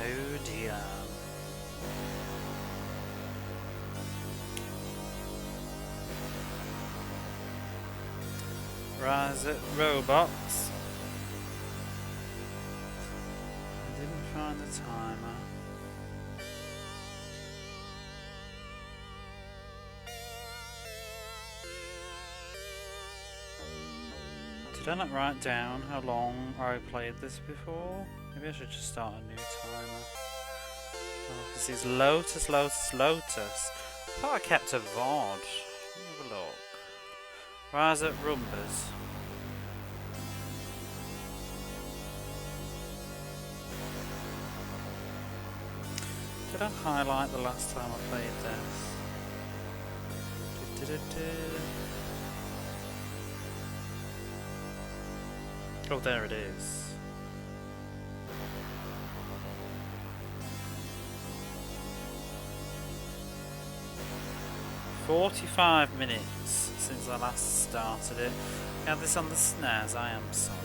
Oh dear. Rise at robots. I didn't find the timer. Did I not write down how long I played this before? Maybe I should just start a new timer. Oh, this is Lotus, Lotus, Lotus. I thought I kept a VOD. Let me have a look. Rise at Rumbers. Did I highlight the last time I played this? Oh, there it is. "45 minutes since I last started it. I had this on the SNES, I am sorry.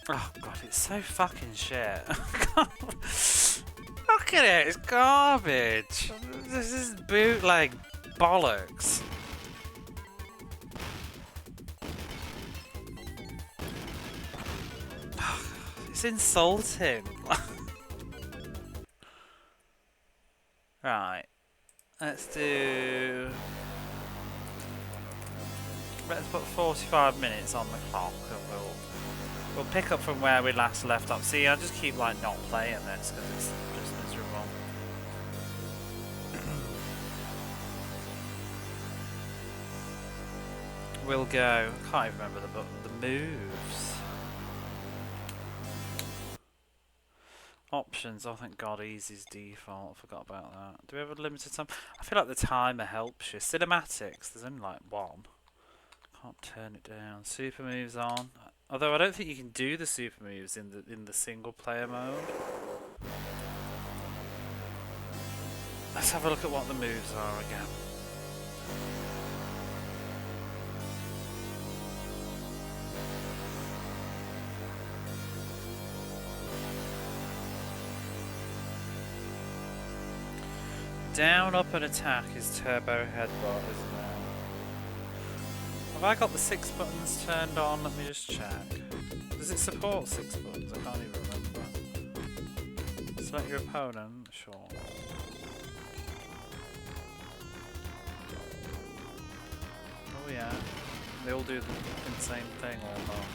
Oh god, it's so fucking shit. Look at it, it's garbage. This is bootleg bollocks. It's insulting. Right, let's put 45 minutes on the clock and we'll pick up from where we last left off. See, I just keep like not playing this because it's just miserable. We'll go. I can't even remember the moves. Options. Oh, thank God, easy's default. I forgot about that. Do we have a limited time? I feel like the timer helps you. Cinematics. There's only like one. Can't turn it down. Super moves on. Although I don't think you can do the super moves in the single player mode. Let's have a look at what the moves are again. Down, up and attack is turbo headbutt, isn't it? Have I got the 6 buttons turned on? Let me just check. Does it support 6 buttons? I can't even remember. Select your opponent? Sure. Oh yeah. They all do the fucking same thing almost.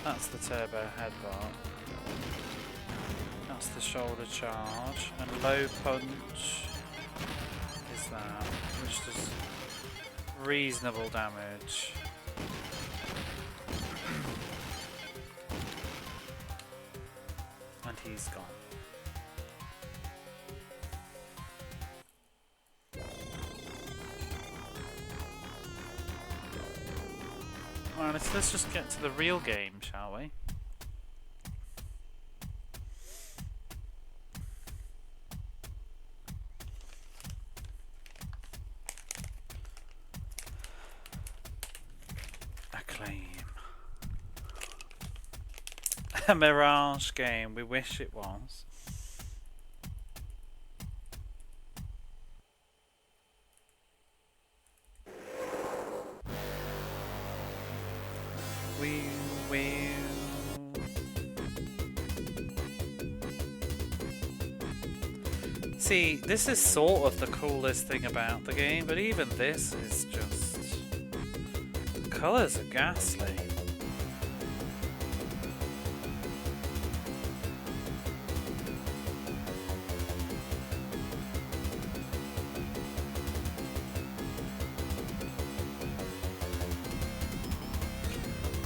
That's the turbo headbutt. That's the shoulder charge. And low punch is that, which does reasonable damage. And he's gone. Well, let's just get to the real game, shall we? Acclaim. A Mirage game, we wish it was. See, this is sort of the coolest thing about the game, but even this is just... the colours are ghastly.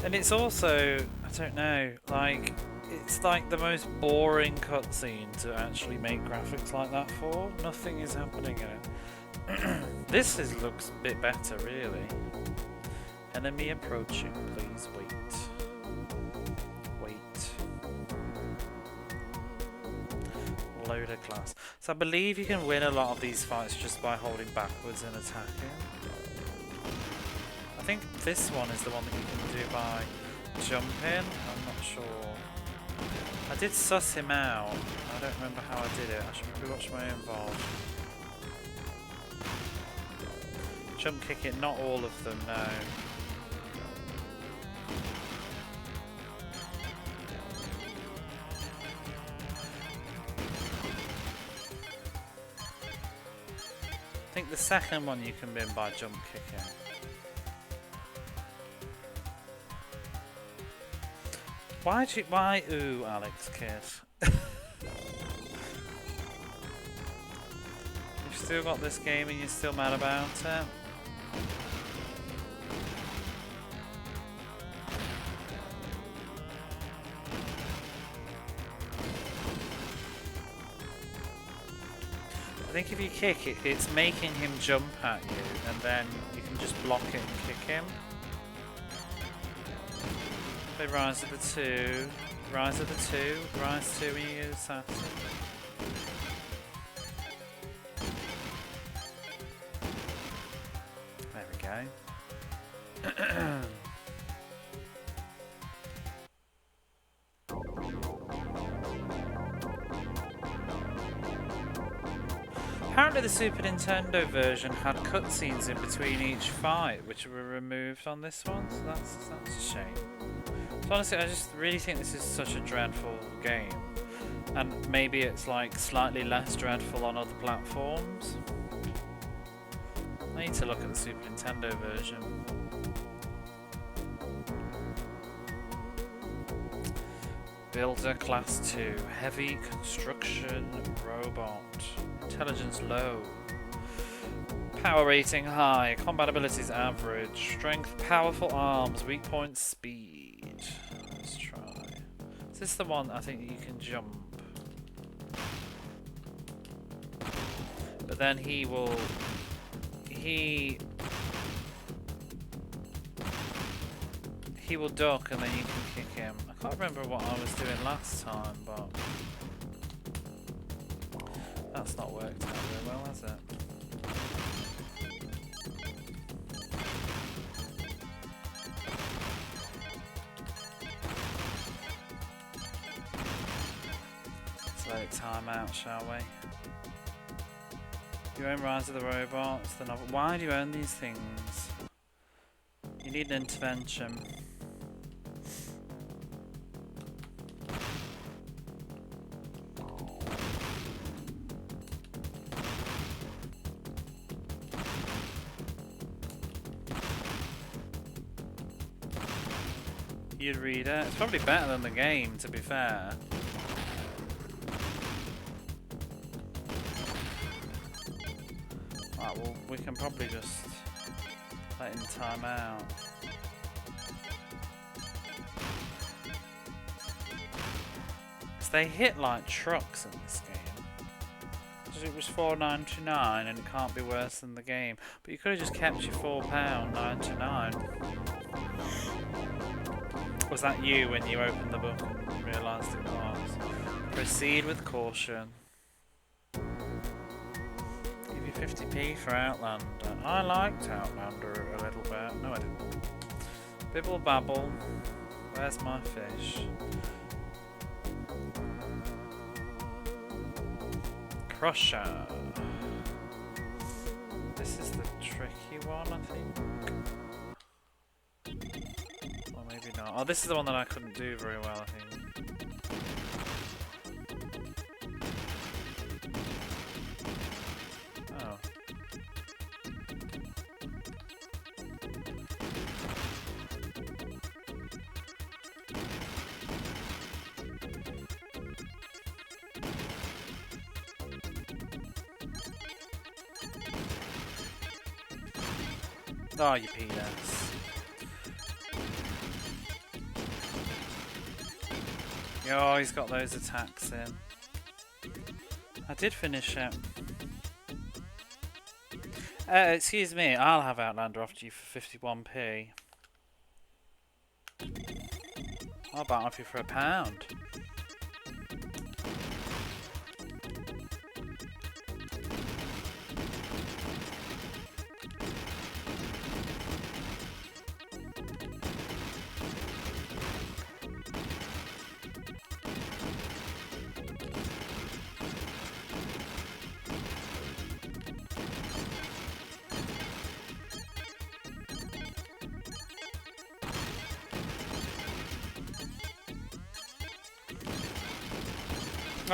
And it's also, I don't know, like, it's like the most boring cutscene to actually make graphics like that for. Nothing is happening in it. This looks a bit better, really. Enemy approaching, please wait. Wait. Loader class. So I believe you can win a lot of these fights just by holding backwards and attacking. I think this one is the one that you can do by jumping. I'm not sure. I did suss him out. I don't remember how I did it. I should probably watch my own VOD. Jump kick it, not all of them, no. I think the second one you can win by jump kicking. Why ooh, Alex kid? You've still got this game and you're still mad about it? I think if you kick it, it's making him jump at you, and then you can just block it and kick him. They rise to the 2, rise to the 2, rise 2 when you use assassin. There we go. Apparently the Super Nintendo version had cutscenes in between each fight, which were removed on this one, so that's a shame. So honestly, I just really think this is such a dreadful game, and maybe it's like slightly less dreadful on other platforms. I need to look at the Super Nintendo version. Builder Class 2, Heavy Construction Robot. Intelligence low. Power rating high. Combat abilities average. Strength, powerful arms. Weak point, speed. Let's try. Is this the one I think you can jump? But then he will... He will duck and then you can kick him. I can't remember what I was doing last time, but... That's not worked out very well, has it? Let's let it time out, shall we? You own Rise of the Robots, the novel. Why do you own these things? You need an intervention. You'd read it. It's probably better than the game, to be fair. Right, well, we can probably just let him time out. Because they hit like trucks in this game. Because it was $4.99 and it can't be worse than the game. But you could have just kept your £4.99. Was that you when you opened the book and realised it was? Proceed with caution. Give you 50p for Outlander. I liked Outlander a little bit. No, I didn't. Bibble babble. Where's my fish? Crusher. This is the tricky one, I think. Or maybe not. Oh, this is the one that I couldn't do very well, I think. Oh. Oh, you peanuts. Oh, he's got those attacks in. I did finish it. Excuse me, I'll have Outlander off to you for 51p. I'll buy it off you for £1.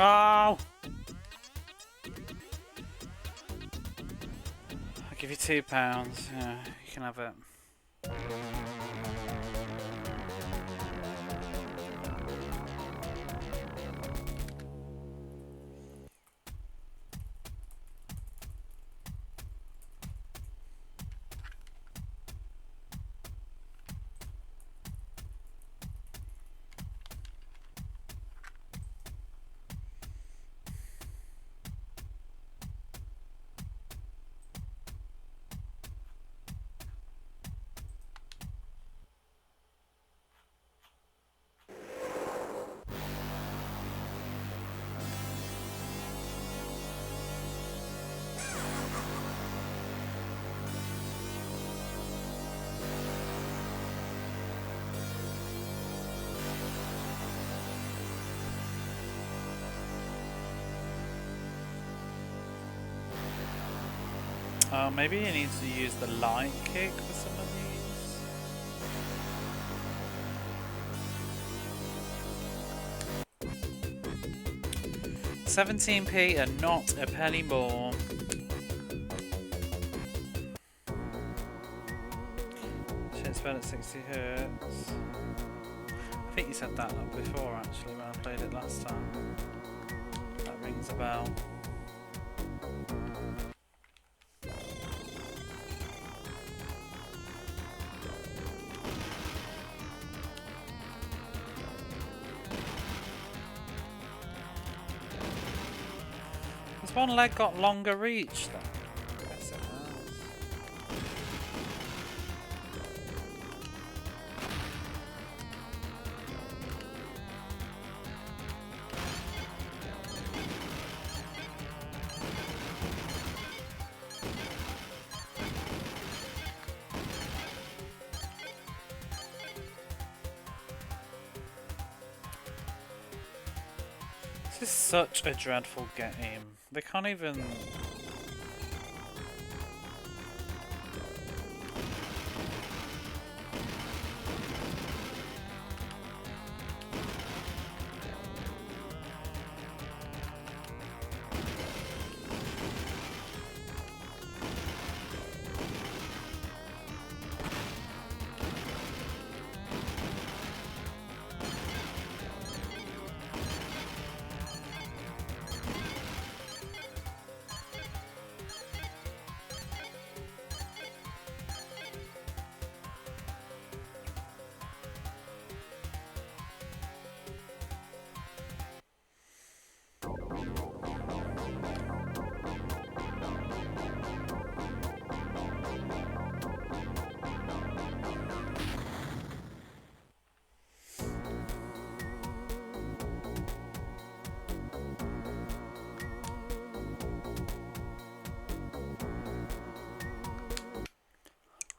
Oh! I'll give you £2. Yeah, you can have it. Maybe you need to use the light kick for some of these. 17p and not a penny more. Shit's fed at 60 Hz. I think you said that before actually when I played it last time. That rings a bell. Has one leg got longer reach then? Yes, it has. This is such a dreadful game. They can't even...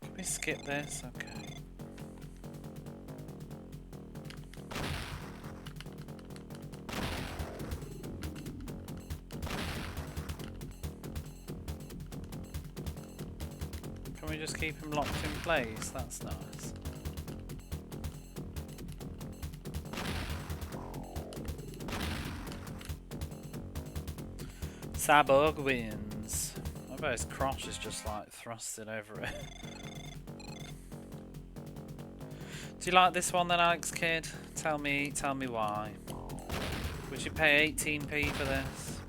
Can we skip this? Okay. Can we just keep him locked in place? That's nice. Sabog wins. I bet his crotch is just like thrusted over it. Do you like this one then, Alex Kidd? Tell me why. Would you pay 18p for this?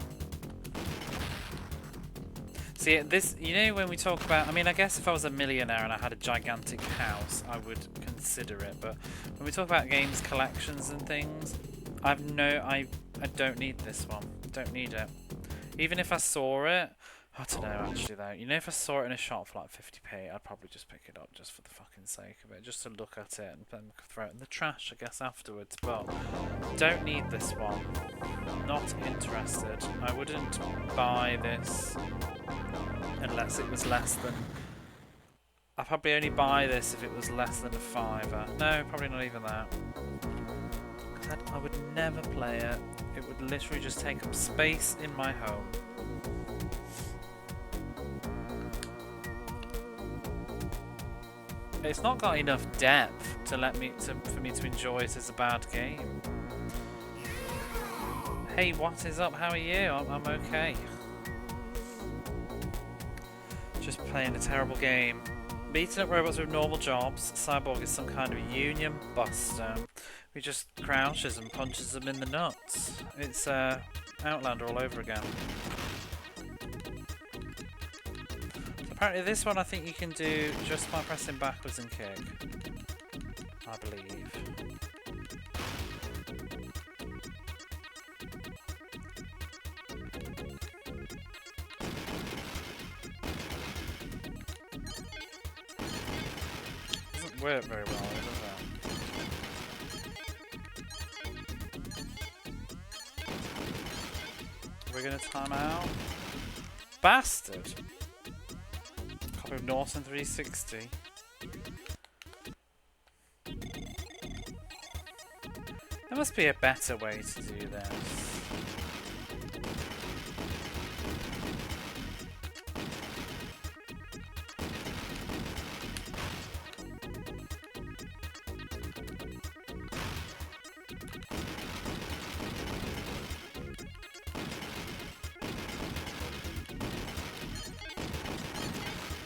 See, this, you know, when we talk about, I mean, I guess if I was a millionaire and I had a gigantic house, I would consider it, but when we talk about games collections and things, I don't need this one. Don't need it. Even if I saw it, I don't know actually though. You know, if I saw it in a shop for like 50p, I'd probably just pick it up just for the fucking sake of it, just to look at it and then throw it in the trash, I guess, afterwards. But don't need this one. Not interested. I wouldn't buy this unless it was less than. I'd probably only buy this if it was less than a fiver. No, probably not even that. Because I would never play it. It would literally just take up space in my home. It's not got enough depth to for me to enjoy it as a bad game. Hey, what is up? How are you? I'm okay. Just playing a terrible game. Beating up robots with normal jobs. Cyborg is some kind of union buster. He just crouches and punches them in the nuts. It's Outlander all over again. Apparently this one I think you can do just by pressing backwards and kick. I believe. Doesn't work very well, does it? We're gonna time out. Bastard! Copy of Norton 360. There must be a better way to do this.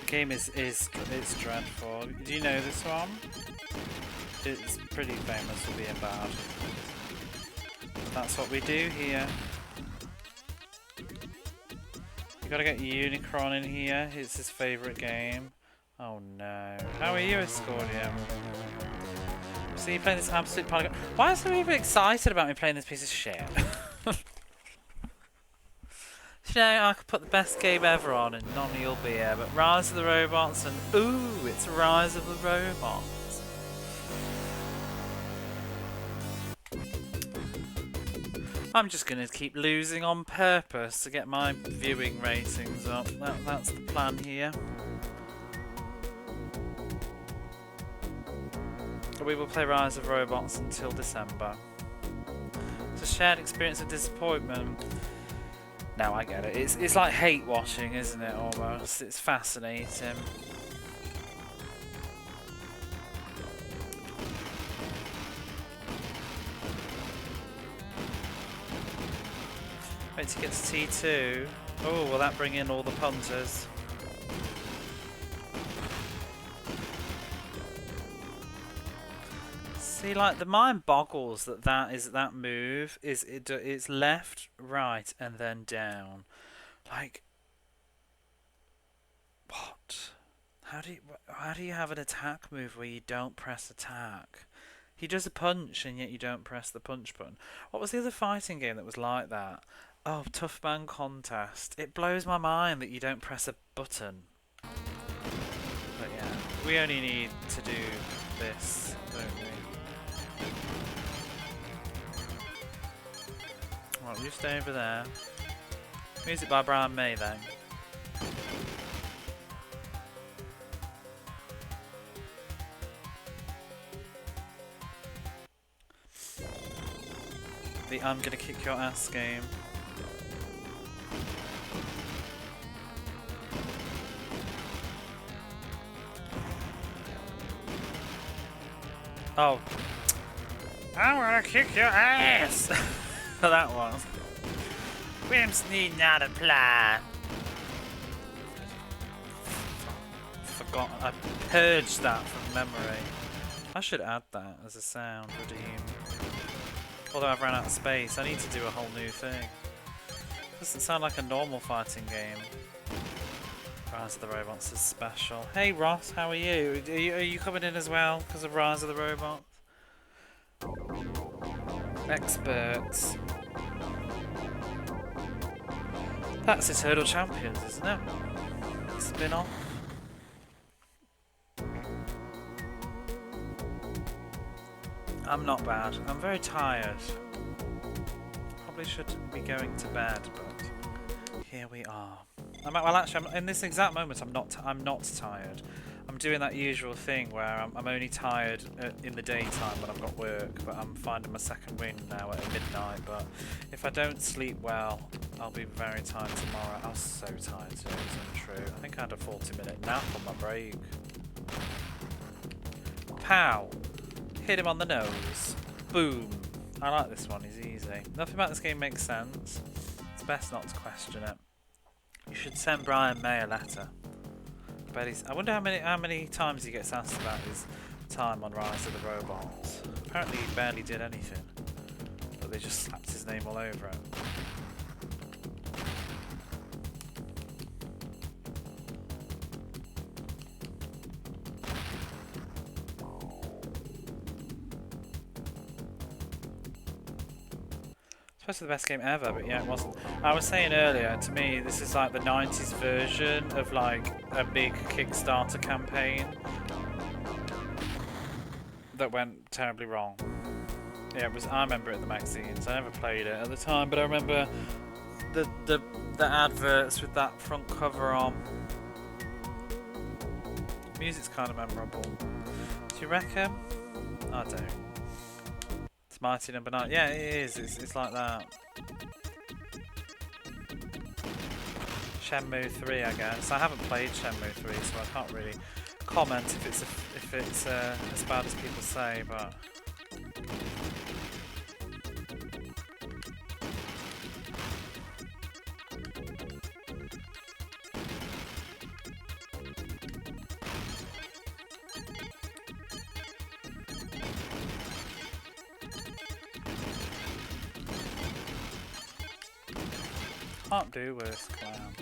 Game is dreadful. Do you know this one? It's pretty famous for being bad. That's what we do here. You gotta get Unicron in here. It's his favourite game. Oh no. How are you, Escordium? So you playing this absolute pile of... Why are some people excited about me playing this piece of shit? You know, I could put the best game ever on and none of you'll be here, but Rise of the Robots and ooh, it's Rise of the Robots. I'm just going to keep losing on purpose to get my viewing ratings up. That's the plan here. We will play Rise of Robots until December. It's a shared experience of disappointment. No, I get it. It's like hate watching, isn't it, almost? It's fascinating. Wait till it gets T2. Oh, will that bring in all the punters? See, like, the mind boggles that move it's left, right, and then down. Like, what? How do you have an attack move where you don't press attack? He does a punch and yet you don't press the punch button. What was the other fighting game that was like that? Oh, Tough Man Contest. It blows my mind that you don't press a button. But yeah, we only need to do this, don't we? Right, you stay over there. Music by Brian May then. The I'm gonna kick your ass game. Oh. I'm gonna kick your ass! That one. Wimps need not apply. Forgotten. I purged that from memory. I should add that as a sound redeem. Although I've run out of space, I need to do a whole new thing. Doesn't sound like a normal fighting game. Rise of the Robots is special. Hey Ross, how are you? Are you coming in as well because of Rise of the Robots? Experts. That's Eternal Champions, isn't it? Spin-off. I'm not bad. I'm very tired. Probably should be going to bed, but here we are. Well, actually, in this exact moment, I'm not tired. I'm doing that usual thing where I'm only tired in the daytime when I've got work, but I'm finding my second wind now at midnight. But if I don't sleep well, I'll be very tired tomorrow. I was so tired today, it's untrue. I think I had a 40-minute nap on my break. Pow! Hit him on the nose. Boom! I like this one, he's easy. Nothing about this game makes sense. It's best not to question it. You should send Brian May a letter. I wonder how many times he gets asked about his time on Rise of the Robots. Apparently he barely did anything, but they just slapped his name all over it. Supposed to be the best game ever, but yeah, it wasn't. I was saying earlier, to me, this is like the 90s version of like a big Kickstarter campaign that went terribly wrong. Yeah, it was. I remember it in the magazines. I never played it at the time, but I remember the adverts with that front cover on. The music's kind of memorable. Do you reckon? I don't. It's Mighty Number 9. Yeah, it is. It's like that. Shenmue 3, I guess. I haven't played Shenmue 3, so I can't really comment if it's as bad as people say, but. Can't do worse, clown.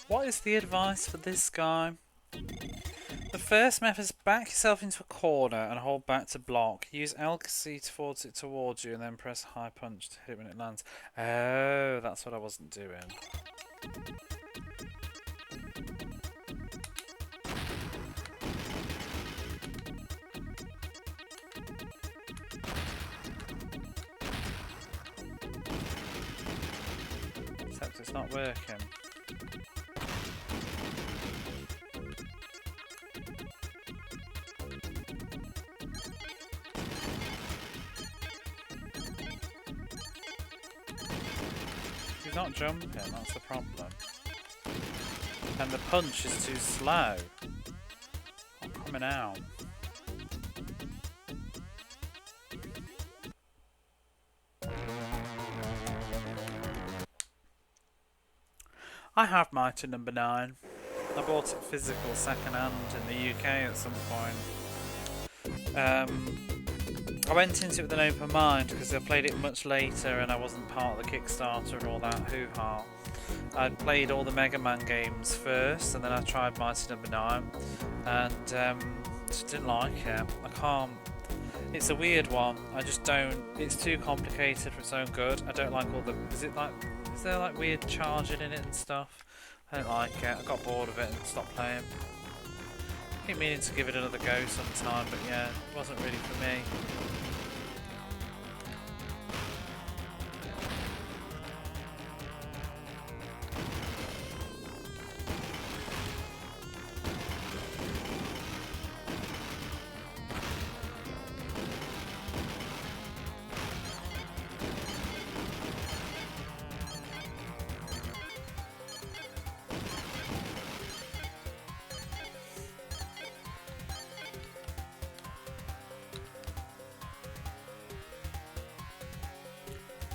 What is the advice for this guy? The first method is back yourself into a corner and hold back to block. Use LC to force it towards you and then press high punch to hit it when it lands. Oh, that's what I wasn't doing. Except it's not working. He's not jumping, that's the problem. And the punch is too slow. Not coming out. I have Mighty Number 9. I bought it physical second hand in the UK at some point. I went into it with an open mind because I played it much later and I wasn't part of the Kickstarter and all that hoo-ha. I'd played all the Mega Man games first and then I tried Mighty Number 9 and just didn't like it. I can't. It's a weird one. I just don't. It's too complicated for its own good. I don't like all the. Is there like weird charging in it and stuff? I don't like it. I got bored of it and stopped playing. I keep meaning to give it another go sometime, but yeah, it wasn't really for me.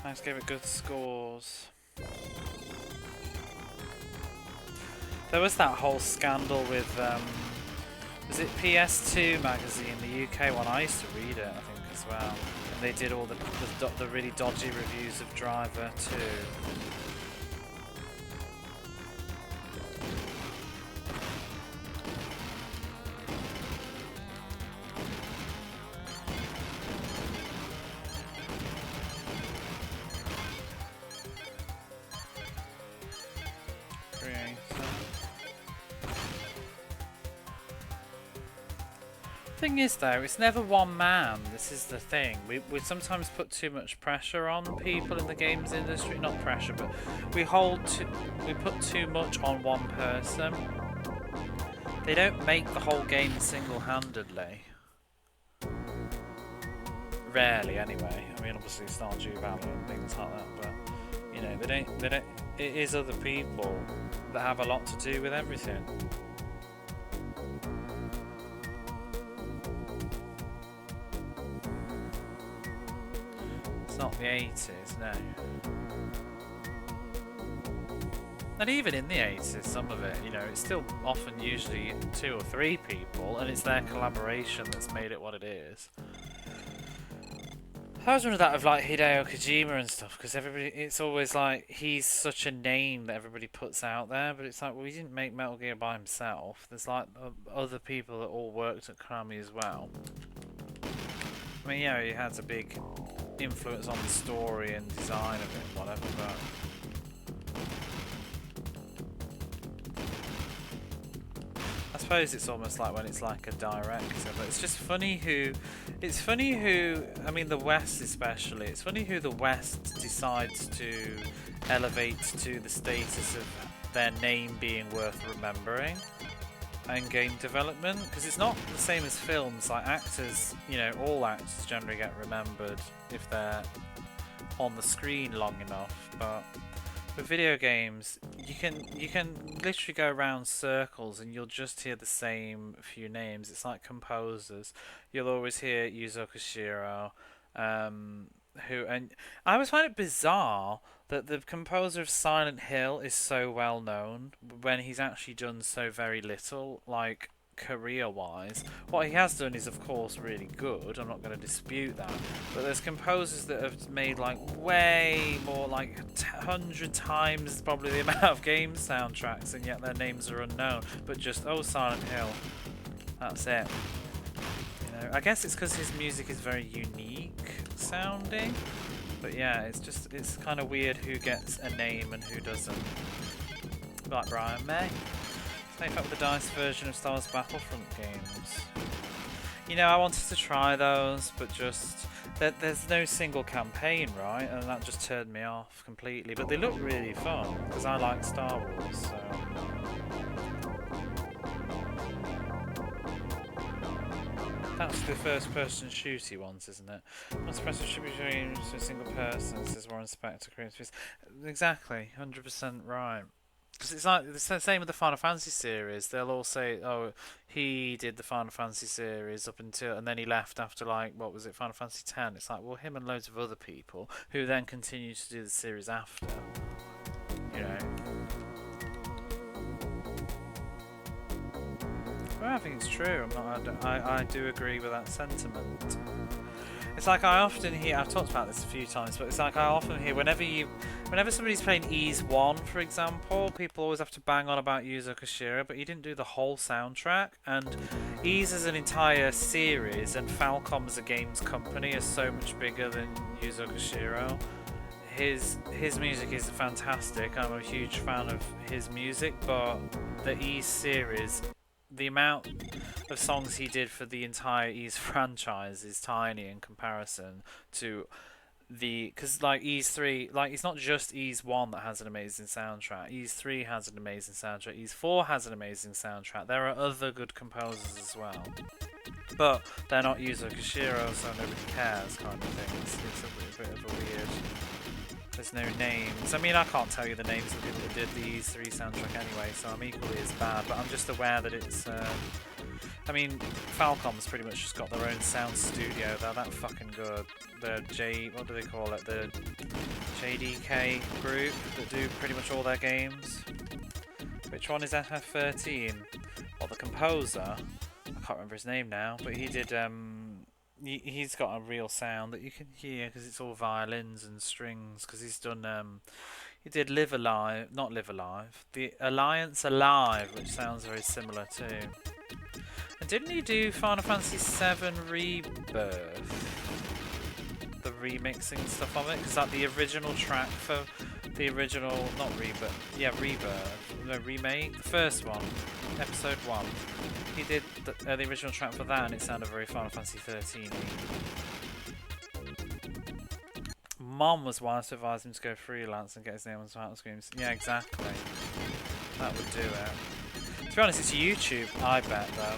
Let's give it good scores. There was that whole scandal with, was it PS2 magazine, the UK one? I used to read it, I think, as well. And they did all the really dodgy reviews of Driver 2. Thing is though, it's never one man. This is the thing. We sometimes put too much pressure on people in the games industry. Not pressure, but we put too much on one person. They don't make the whole game single-handedly. Rarely, anyway. I mean, obviously Stardew Valley and things like that, but you know, they don't. It is other people that have a lot to do with everything. It's not the 80s, no. And even in the 80s, some of it, you know, it's still often usually 2 or 3 people, and it's their collaboration that's made it what it is. I was wondering that of like Hideo Kojima and stuff, because everybody, it's always like he's such a name that everybody puts out there, but it's like, well, he didn't make Metal Gear by himself. There's like other people that all worked at Konami as well. I mean, yeah, he has a big influence on the story and design of it, whatever, but I suppose it's almost like when it's like a director, but it's just funny who, I mean the West especially, it's funny who the West decides to elevate to the status of their name being worth remembering in game development, because it's not the same as films. Like actors, you know, all actors generally get remembered if they're on the screen long enough, but with video games, you can literally go around circles and you'll just hear the same few names. It's like composers. You'll always hear Yuzo Koshiro, and I always find it bizarre that the composer of Silent Hill is so well known when he's actually done so very little, like career-wise. What he has done is of course really good, I'm not going to dispute that, but there's composers that have made like way more, like 100 times probably the amount of game soundtracks, and yet their names are unknown, but just, oh, Silent Hill, that's it. You know, I guess it's because his music is very unique sounding, but yeah, it's kind of weird who gets a name and who doesn't. Like Brian May. Make up with the DICE version of Star Wars Battlefront games. You know, I wanted to try those, but just there's no single campaign, right? And that just turned me off completely. But they look really fun because I like Star Wars. So that's the first-person shooty ones, isn't it? Most press should be doing to a single person. Says Warren Spector. Exactly, 100% right. Because it's like the same with the Final Fantasy series. They'll all say, "Oh, he did the Final Fantasy series up until, and then he left after like what was it, Final Fantasy X." It's like, well, him and loads of other people who then continue to do the series after. You know. Well, I think it's true. I do agree with that sentiment. It's like I often hear, I've talked about this a few times, but it's like I often hear whenever somebody's playing Ys 1, for example, people always have to bang on about Yuzo Koshiro, but he didn't do the whole soundtrack, and Ys is an entire series, and Falcom as a games company is so much bigger than Yuzo Koshiro. His music is fantastic, I'm a huge fan of his music, but the Ys series, the amount of songs he did for the entire Ys franchise is tiny in comparison to because like Ys 3, like it's not just Ys 1 that has an amazing soundtrack. Ys 3 has an amazing soundtrack. Ys 4 has an amazing soundtrack. There are other good composers as well, but they're not Yuzo Koshiro, so nobody cares, kind of thing. It's a bit of a weird. There's no names. I mean, I can't tell you the names of people that did the Ys 3 soundtrack anyway, so I'm equally as bad, but I'm just aware that it's I mean, Falcom's pretty much just got their own sound studio. They're that fucking good. The what do they call it? The JDK group that do pretty much all their games. Which one is FF13? Well, the composer, I can't remember his name now, but he did, he's got a real sound that you can hear because it's all violins and strings, because he's done, he did Live Alive, not Live Alive, the Alliance Alive, which sounds very similar too. And didn't he do Final Fantasy VII Rebirth? The remixing stuff of it? Because like the original track for The original, not Rebirth, yeah, Rebirth, no, remake, the first one, episode 1. He did the original track for that and it sounded very Final Fantasy 13-y. Mom was one to advise him to go freelance and get his name on title screens. Yeah, exactly. That would do it. To be honest, it's YouTube, I bet, though.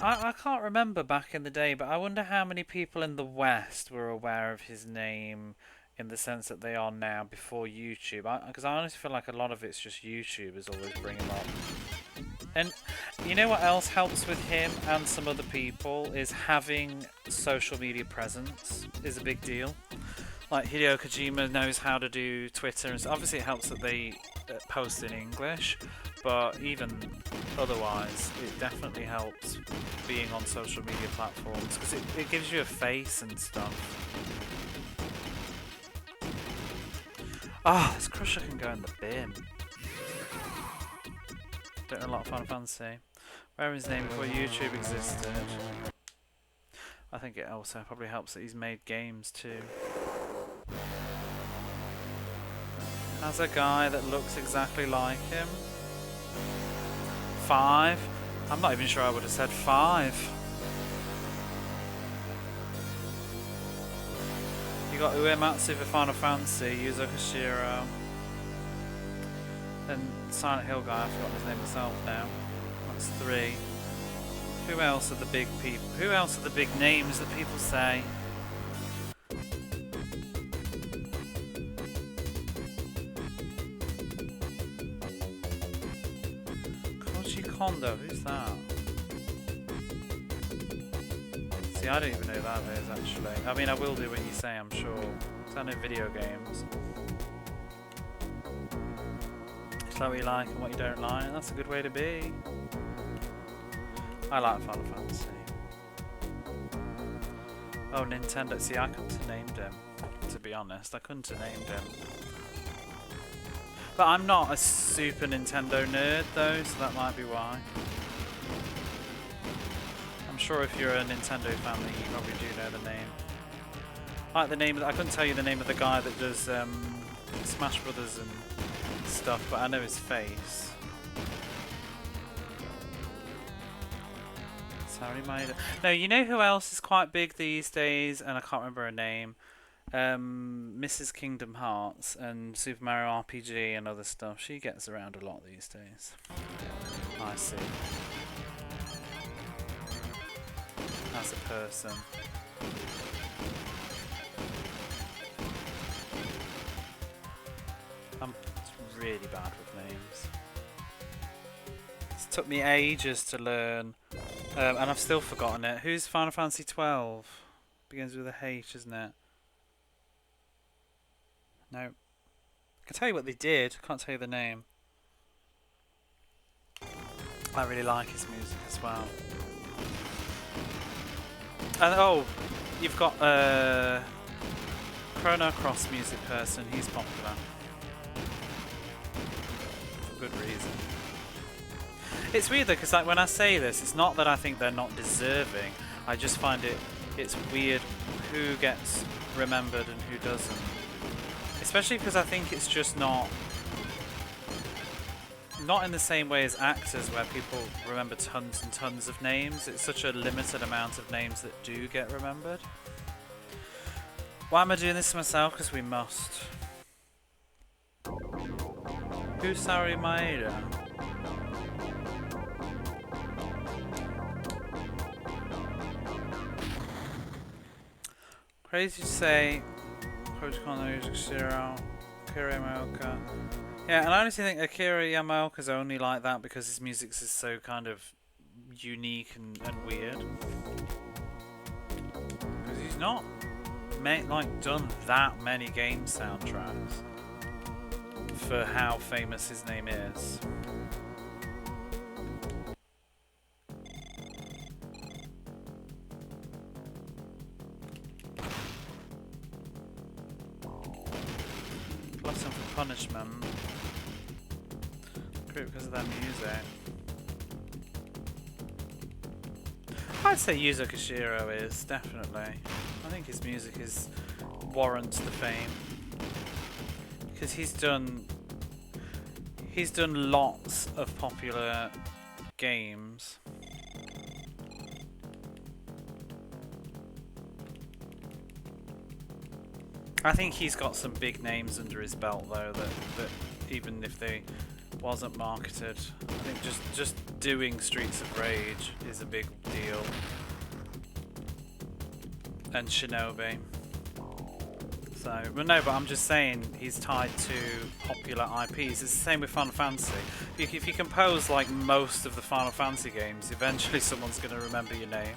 I can't remember back in the day, but I wonder how many people in the West were aware of his name in the sense that they are now before YouTube. Because I honestly feel like a lot of it's just YouTubers always bring him up. And you know what else helps with him and some other people is having social media presence is a big deal. Like Hideo Kojima knows how to do Twitter, and obviously it helps that they post in English, but even otherwise, it definitely helps being on social media platforms because it gives you a face and stuff. Ah, this Crusher can go in the bin. Don't know a lot of Final Fantasy. Where was his name before YouTube existed? I think it also probably helps that he's made games too. Has a guy that looks exactly like him. 5. I'm not even sure I would have said 5. You got Uematsu for Final Fantasy, Yuzo Koshiro. Then Silent Hill guy, I've forgotten his name myself now. That's 3. Who else are the big people? Who else are the big names that people say? Kondo, who's that? See, I don't even know who that is actually. I mean, I will do when you say, I'm sure. Because I know video games. It's like what you like and what you don't like, and that's a good way to be. I like Final Fantasy. Oh, Nintendo. See, I couldn't have named him, to be honest. I couldn't have named him. But I'm not a Super Nintendo nerd though, so that might be why. I'm sure if you're a Nintendo family, you probably do know the name. Like the name, I couldn't tell you the name of the guy that does Smash Brothers and stuff, but I know his face. Sorry, made it. No, you know who else is quite big these days, and I can't remember her name. Mrs. Kingdom Hearts and Super Mario RPG and other stuff. She gets around a lot these days. I see. As a person. I'm really bad with names. It took me ages to learn, and I've still forgotten it. Who's Final Fantasy 12? Begins with a H, isn't it? No. I can tell you what they did, can't tell you the name. I really like his music as well. And oh, you've got Chrono Cross music person, he's popular. For good reason. It's weird though, because like when I say this, it's not that I think they're not deserving, I just find it's weird who gets remembered and who doesn't. Especially because I think it's just not in the same way as actors where people remember tons and tons of names. It's such a limited amount of names that do get remembered. Why am I doing this to myself? Because we must. Who's Saori Maeda? Crazy to say. Protocol Music Zero, Akira Yamaoka. Yeah, and I honestly think Akira Yamaoka's only like that because his music is so kind of unique and weird. Because he's not done that many game soundtracks for how famous his name is. Blossom for Punishment. Group because of their music. I'd say Yuzo Koshiro is, definitely. I think his music warrants the fame. Because he's done lots of popular games. I think he's got some big names under his belt though that even if they wasn't marketed, I think just doing Streets of Rage is a big deal. And Shinobi. So, well no, but I'm just saying he's tied to popular IPs. It's the same with Final Fantasy. If you compose like most of the Final Fantasy games, eventually someone's going to remember your name.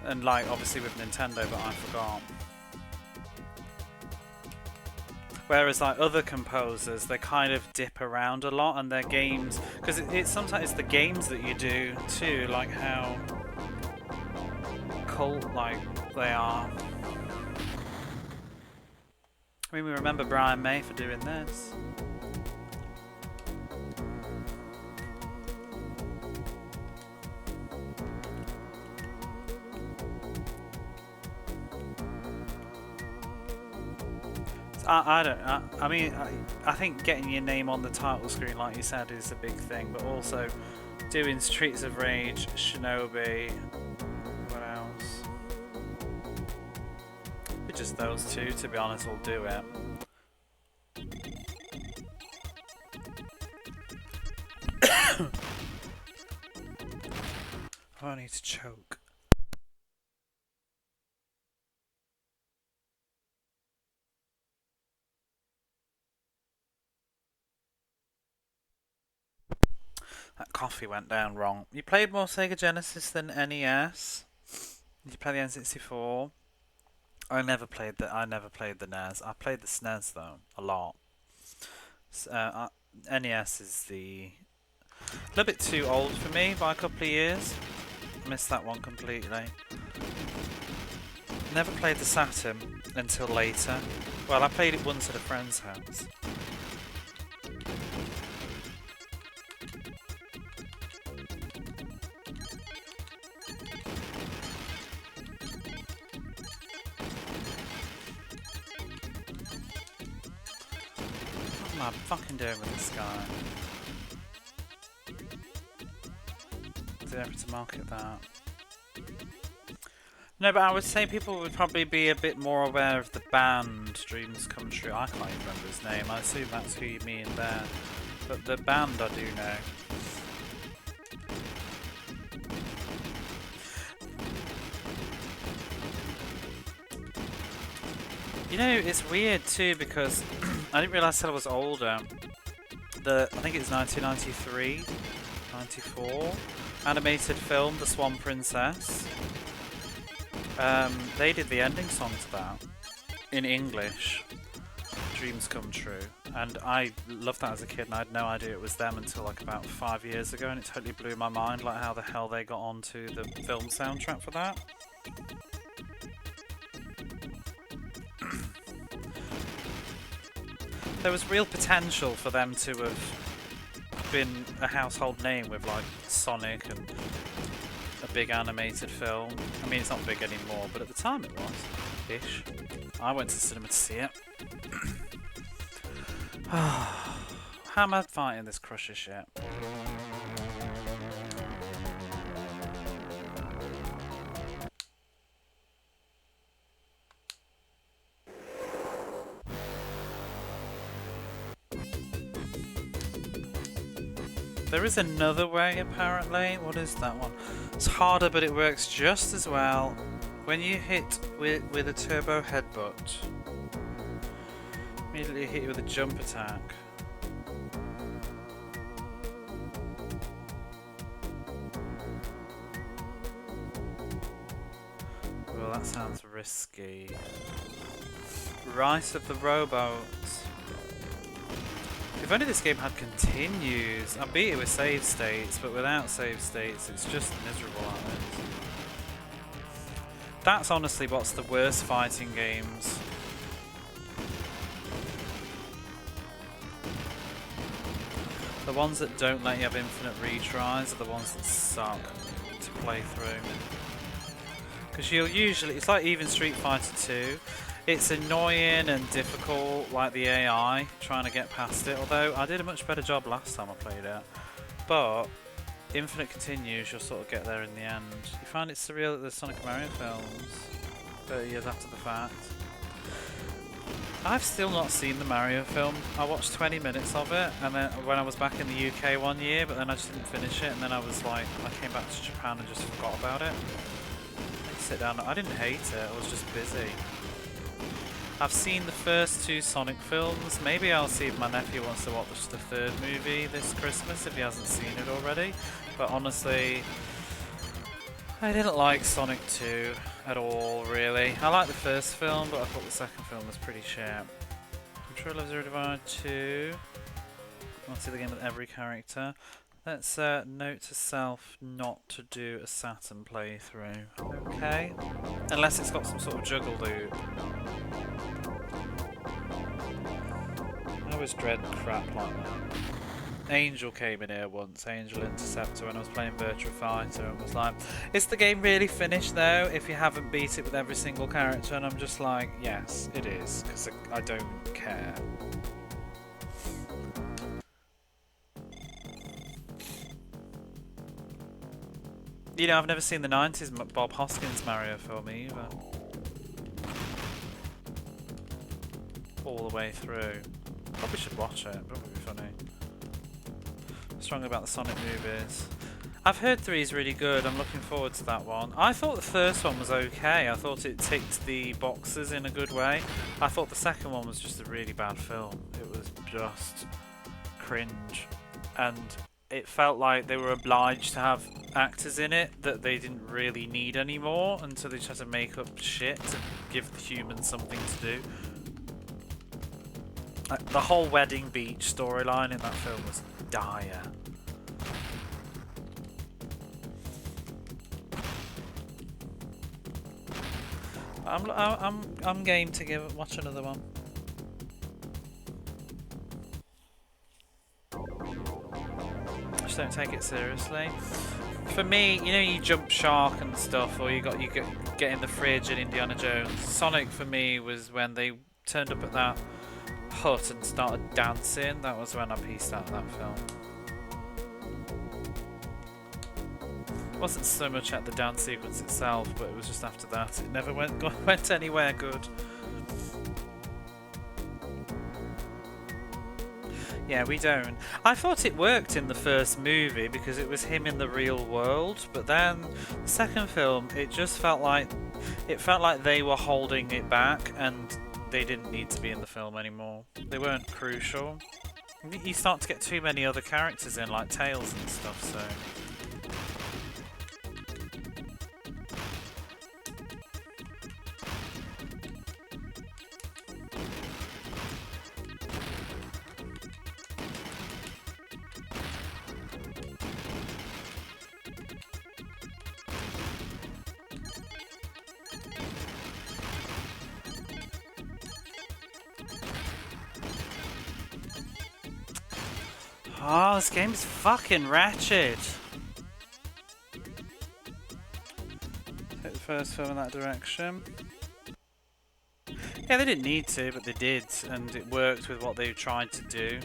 And like obviously with Nintendo, but I forgot. Whereas like other composers, they kind of dip around a lot, and their games, because it's sometimes the games that you do too, like how cult like they are. I mean, we remember Brian May for doing this. I think getting your name on the title screen, like you said, is a big thing, but also doing Streets of Rage, Shinobi, what else? Just those two, to be honest, will do it. I need to choke. That coffee went down wrong. You played more Sega Genesis than NES? Did you play the N64? I never played the NES. I played the SNES though, a lot. So, NES is a little bit too old for me by a couple of years. Missed that one completely. Never played the Saturn until later. Well, I played it once at a friend's house. What am I fucking doing with this guy? There to market that. No, but I would say people would probably be a bit more aware of the band Dreams Come True. I can't even remember his name. I assume that's who you mean there. But the band I do know. You know, it's weird too because I didn't realise till I was older. I think it was 1993, 94. Animated film, The Swan Princess. They did the ending song to that in English. Dreams Come True. And I loved that as a kid, and I had no idea it was them until like about 5 years ago, and it totally blew my mind like how the hell they got onto the film soundtrack for that. There was real potential for them to have been a household name with like Sonic and a big animated film. I mean, it's not big anymore, but at the time it was ish. I went to the cinema to see it. How am I fighting this crusher shit? There is another way, apparently. What is that one? It's harder, but it works just as well. When you hit with a turbo headbutt, immediately hit you with a jump attack. Well, that sounds risky. Rise of the Robots. If only this game had continues. I beat it with save states, but without save states, it's just miserable at this. That's honestly what's the worst fighting games. The ones that don't let you have infinite retries are the ones that suck to play through. Because you'll usually, it's like even Street Fighter 2. It's annoying and difficult, like the AI, trying to get past it, although I did a much better job last time I played it. But Infinite continues, you'll sort of get there in the end. You find it surreal that there's Sonic and Mario films 30 years after the fact. I've still not seen the Mario film. I watched 20 minutes of it, and then when I was back in the UK one year, but then I just didn't finish it, and then I was like, I came back to Japan and just forgot about it. I sit down. I didn't hate it. I was just busy. I've seen the first 2 Sonic films. Maybe I'll see if my nephew wants to watch the 3rd movie this Christmas if he hasn't seen it already. But honestly, I didn't like Sonic 2 at all, really. I liked the first film, but I thought the second film was pretty shit. Control of Zero Divide 2. I want to see the game with every character. Let's note to self not to do a Saturn playthrough. Okay. Unless it's got some sort of juggle loop. I always dread crap like that. Angel came in here once, Angel Interceptor, when I was playing Virtua Fighter, and was like, is the game really finished though if you haven't beat it with every single character? And I'm just like, yes, it is, because I don't care. You know, I've never seen the 90s Bob Hoskins Mario film either. All the way through. Probably should watch it, that would be funny. Strong about the Sonic movies. I've heard 3 is really good. I'm looking forward to that one. I thought the first one was okay. I thought it ticked the boxes in a good way. I thought the second one was just a really bad film. It was just cringe. And it felt like they were obliged to have actors in it that they didn't really need anymore, and so they just had to make up shit to give the humans something to do. The whole Wedding Beach storyline in that film was dire. I'm game to watch another one. Just don't take it seriously. For me, you know, you jump shark and stuff, or you get in the fridge in Indiana Jones. Sonic for me was when they turned up at that hut and started dancing. That was when I pieced out of that film. It wasn't so much at the dance sequence itself, but it was just after that. It never went anywhere good. Yeah, we don't. I thought it worked in the first movie because it was him in the real world, but then the second film, it just felt like they were holding it back and they didn't need to be in the film anymore. They weren't crucial. You start to get too many other characters in, like Tails and stuff, so... Oh, this game's fucking ratchet. Take the first film in that direction. Yeah, they didn't need to, but they did, and it worked with what they tried to do.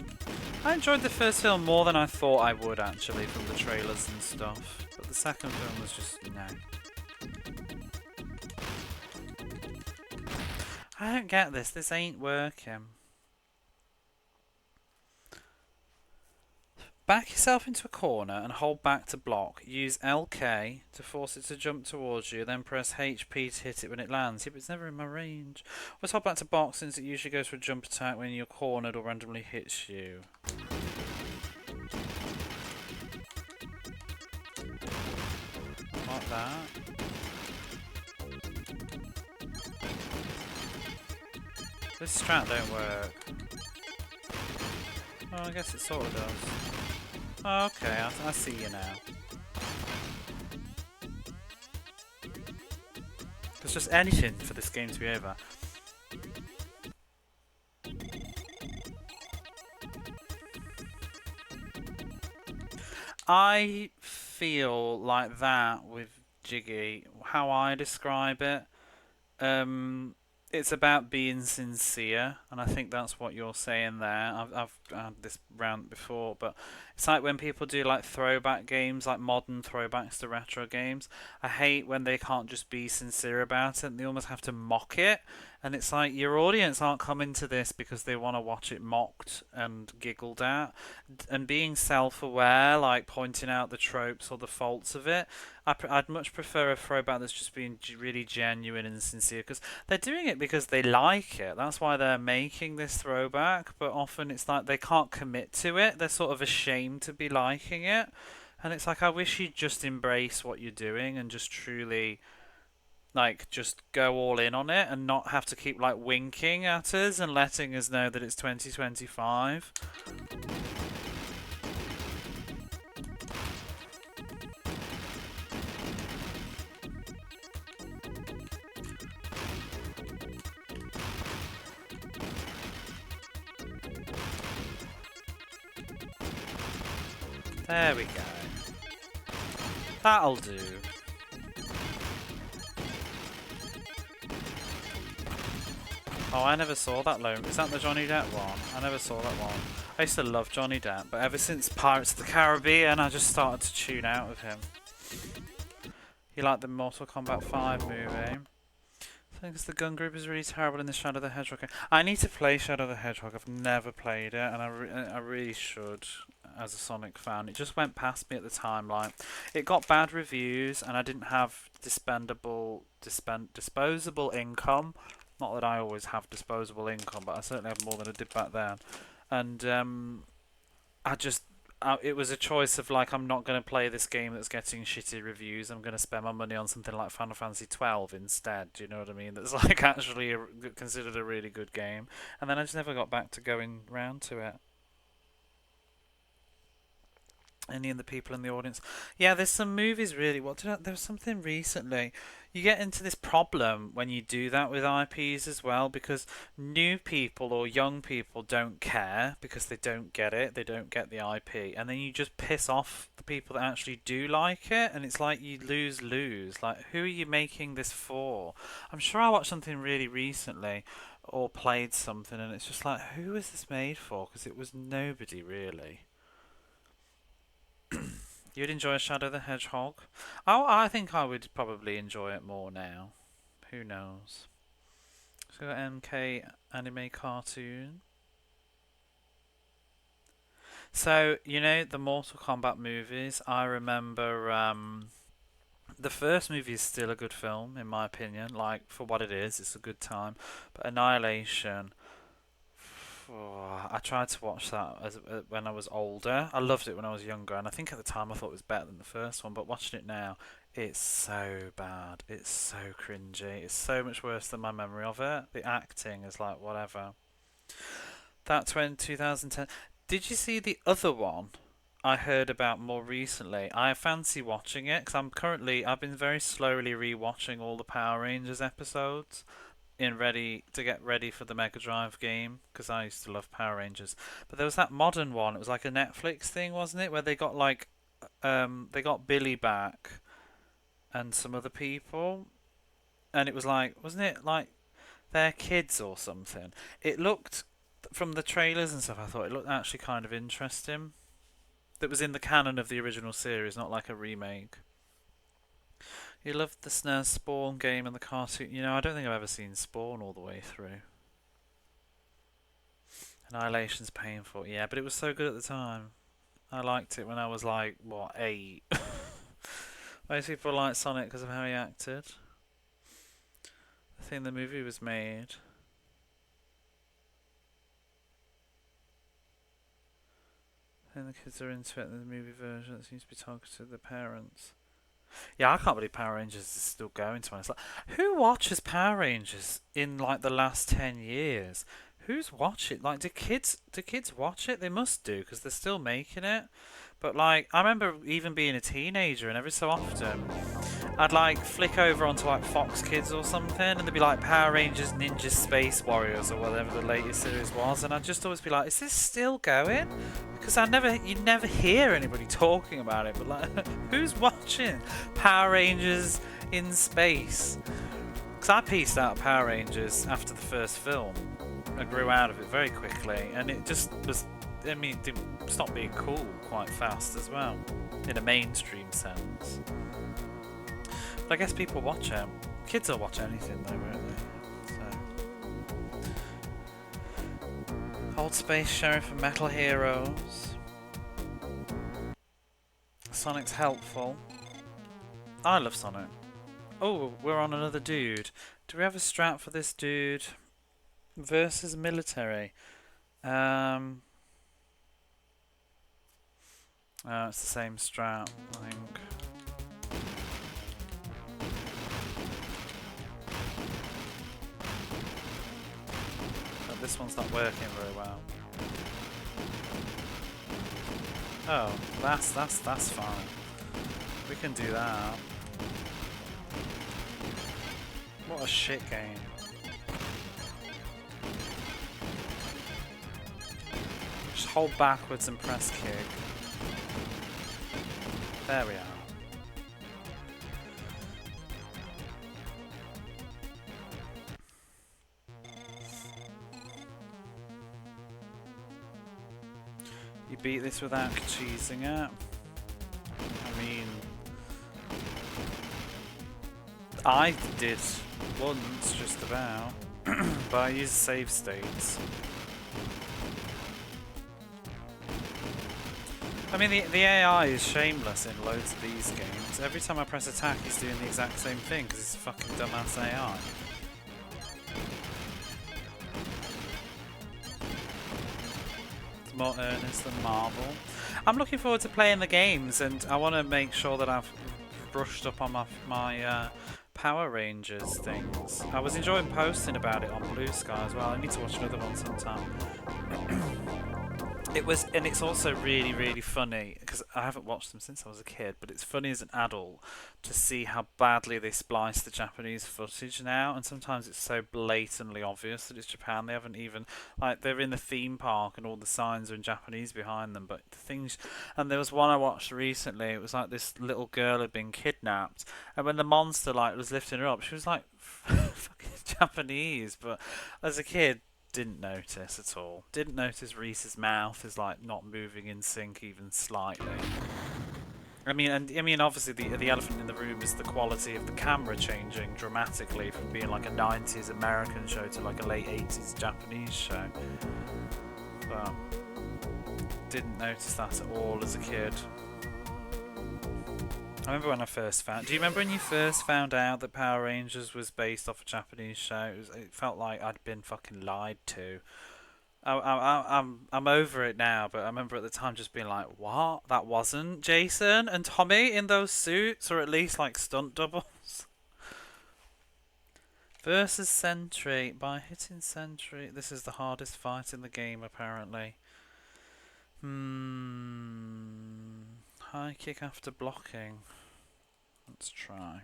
I enjoyed the first film more than I thought I would, actually, from the trailers and stuff. But the second film was just, no. I don't get this. This ain't working. Back yourself into a corner and hold back to block. Use LK to force it to jump towards you, then press HP to hit it when it lands. Yeah, but it's never in my range. Always hold back to box since it usually goes for a jump attack when you're cornered or randomly hits you. Like that. This strat don't work. Oh, I guess it sort of does. Okay, I see you now. There's just anything for this game to be over. I feel like that with Jiggy, how I describe it, It's about being sincere, and I think that's what you're saying there. I've had this rant before, but it's like when people do like throwback games, like modern throwbacks to retro games. I hate when they can't just be sincere about it, and they almost have to mock it. And it's like your audience aren't coming to this because they want to watch it mocked and giggled at. And being self-aware, like pointing out the tropes or the faults of it, I'd much prefer a throwback that's just being really genuine and sincere, because they're doing it because they like it. That's why they're making this throwback. But often it's like they can't commit to it. They're sort of ashamed to be liking it. And it's like, I wish you'd just embrace what you're doing and just truly, like, just go all in on it and not have to keep, like, winking at us and letting us know that it's 2025. There we go. That'll do. Oh, I never saw that loan. Is that the Johnny Depp one? I never saw that one. I used to love Johnny Depp, but ever since Pirates of the Caribbean, I just started to tune out of him. You like the Mortal Kombat 5 movie? I think the gun group is really terrible in the Shadow the Hedgehog game. I need to play Shadow the Hedgehog. I've never played it, and I really should as a Sonic fan. It just went past me at the time. Like, it got bad reviews, and I didn't have disposable income. Not that I always have disposable income, but I certainly have more than I did back then. And it was a choice of, like, I'm not going to play this game that's getting shitty reviews. I'm going to spend my money on something like Final Fantasy 12 instead. Do you know what I mean? That's like actually considered a really good game. And then I just never got back to going round to it. Any of the people in the audience? Yeah, there's some movies really. There was something recently. You get into this problem when you do that with IPs as well, because new people or young people don't care because they don't get it. They don't get the IP, and then you just piss off the people that actually do like it, and it's like you lose. Like, who are you making this for? I'm sure I watched something really recently or played something, and it's just like, who is this made for? Because it was nobody really. You'd enjoy Shadow the Hedgehog? Oh, I think I would probably enjoy it more now. Who knows? So MK anime cartoon. So, you know, the Mortal Kombat movies, I remember the first movie is still a good film, in my opinion. Like, for what it is, it's a good time. But Annihilation, I tried to watch that when I was older. I loved it when I was younger, and I think at the time I thought it was better than the first one. But watching it now, it's so bad. It's so cringy. It's so much worse than my memory of it. The acting is like whatever. That's when 2010. Did you see the other one I heard about more recently? I fancy watching it because I've been very slowly rewatching all the Power Rangers episodes to get ready for the Mega Drive game, because I used to love Power Rangers. But there was that modern one. It was like a Netflix thing, wasn't it? Where they got like they got Billy back and some other people, and it was like, wasn't it like their kids or something? It looked, from the trailers and stuff, I thought it looked actually kind of interesting. That was in the canon of the original series, not like a remake. You loved the SNES Spawn game and the cartoon. You know, I don't think I've ever seen Spawn all the way through. Annihilation's painful. Yeah, but it was so good at the time. I liked it when I was like, what, 8? Most people like Sonic because of how he acted. I think the movie was made. I think the kids are into it in the movie version. It seems to be targeted to the parents. Yeah, I can't believe Power Rangers is still going, to be honest. Like, who watches Power Rangers in like the last 10 years? Who's watching? Like, do kids watch it? They must do, because they're still making it. But like, I remember even being a teenager, and every so often I'd like flick over onto like Fox Kids or something, and there'd be like Power Rangers Ninja Space Warriors or whatever the latest series was, and I'd just always be like, is this still going? Because you never hear anybody talking about it, but like, who's watching Power Rangers in space? Because I pieced out Power Rangers after the first film. I grew out of it very quickly, and it just was. I mean, it stopped being cool quite fast as well, in a mainstream sense. But I guess people watch it. Kids will watch anything though, won't they? So. Old Space Sheriff and Metal Heroes. Sonic's helpful. I love Sonic. Oh, we're on another dude. Do we have a strat for this dude? Versus military. It's the same strat, I think. But this one's not working very well. Oh, that's fine. We can do that. What a shit game. Just hold backwards and press kick. There we are. You beat this without cheesing it. I mean, I did once, just about, but I used save states. I mean, the AI is shameless in loads of these games. Every time I press attack, he's doing the exact same thing because it's a fucking dumbass AI. It's more earnest than Marvel. I'm looking forward to playing the games, and I want to make sure that I've brushed up on my Power Rangers things. I was enjoying posting about it on Bluesky as well. I need to watch another one sometime. And it's also really, really funny, because I haven't watched them since I was a kid, but it's funny as an adult to see how badly they splice the Japanese footage now, and sometimes it's so blatantly obvious that it's Japan. They haven't even, like, they're in the theme park and all the signs are in Japanese behind them, but the things, and there was one I watched recently, it was like this little girl had been kidnapped, and when the monster, like, was lifting her up, she was like, fucking Japanese, but as a kid, didn't notice at all. Didn't notice Reese's mouth is like not moving in sync even slightly. I mean, obviously the elephant in the room is the quality of the camera changing dramatically from being like a 90s American show to like a late 80s Japanese show. But didn't notice that at all as a kid. I remember when I first found... Do you remember when you first found out that Power Rangers was based off a Japanese show? It felt like I'd been fucking lied to. I'm over it now, but I remember at the time just being like, what? That wasn't Jason and Tommy in those suits? Or at least like stunt doubles? Versus Sentry. By hitting Sentry... This is the hardest fight in the game, apparently. High kick after blocking. Let's try.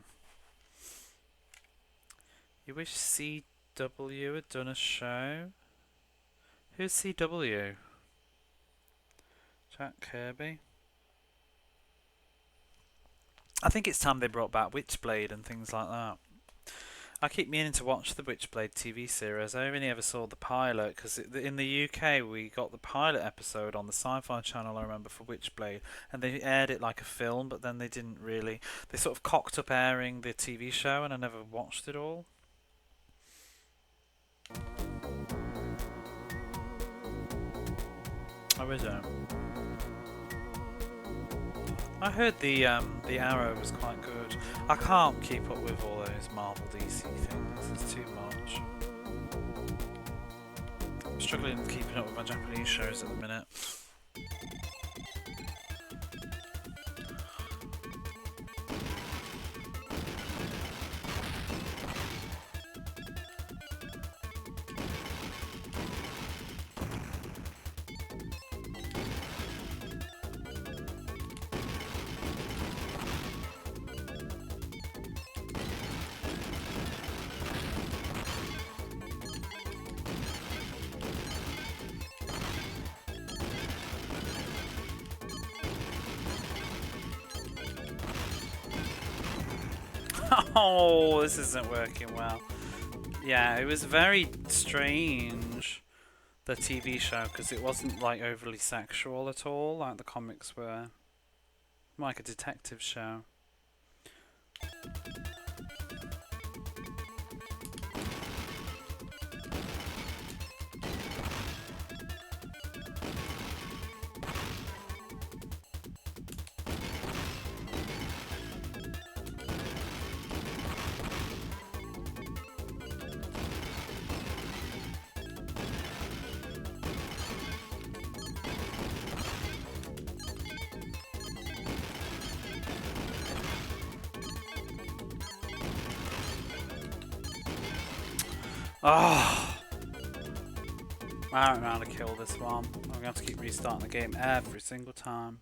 You wish CW had done a show? Who's CW? Jack Kirby? I think it's time they brought back Witchblade and things like that. I keep meaning to watch the Witchblade TV series. I only ever saw the pilot because in the UK we got the pilot episode on the Sci-Fi Channel, I remember, for Witchblade, and they aired it like a film, but then they didn't really. They sort of cocked up airing the TV show, and I never watched it all. Oh, is it? I heard the Arrow was quite good. I can't keep up with all those Marvel DC things. It's too much. I'm struggling with keeping up with my Japanese shows at the minute. Oh, this isn't working well. Yeah, it was very strange, the TV show, because it wasn't like overly sexual at all, like the comics were. Like a detective show. Oh, I don't know how to kill this one. I'm going to have to keep restarting the game every single time.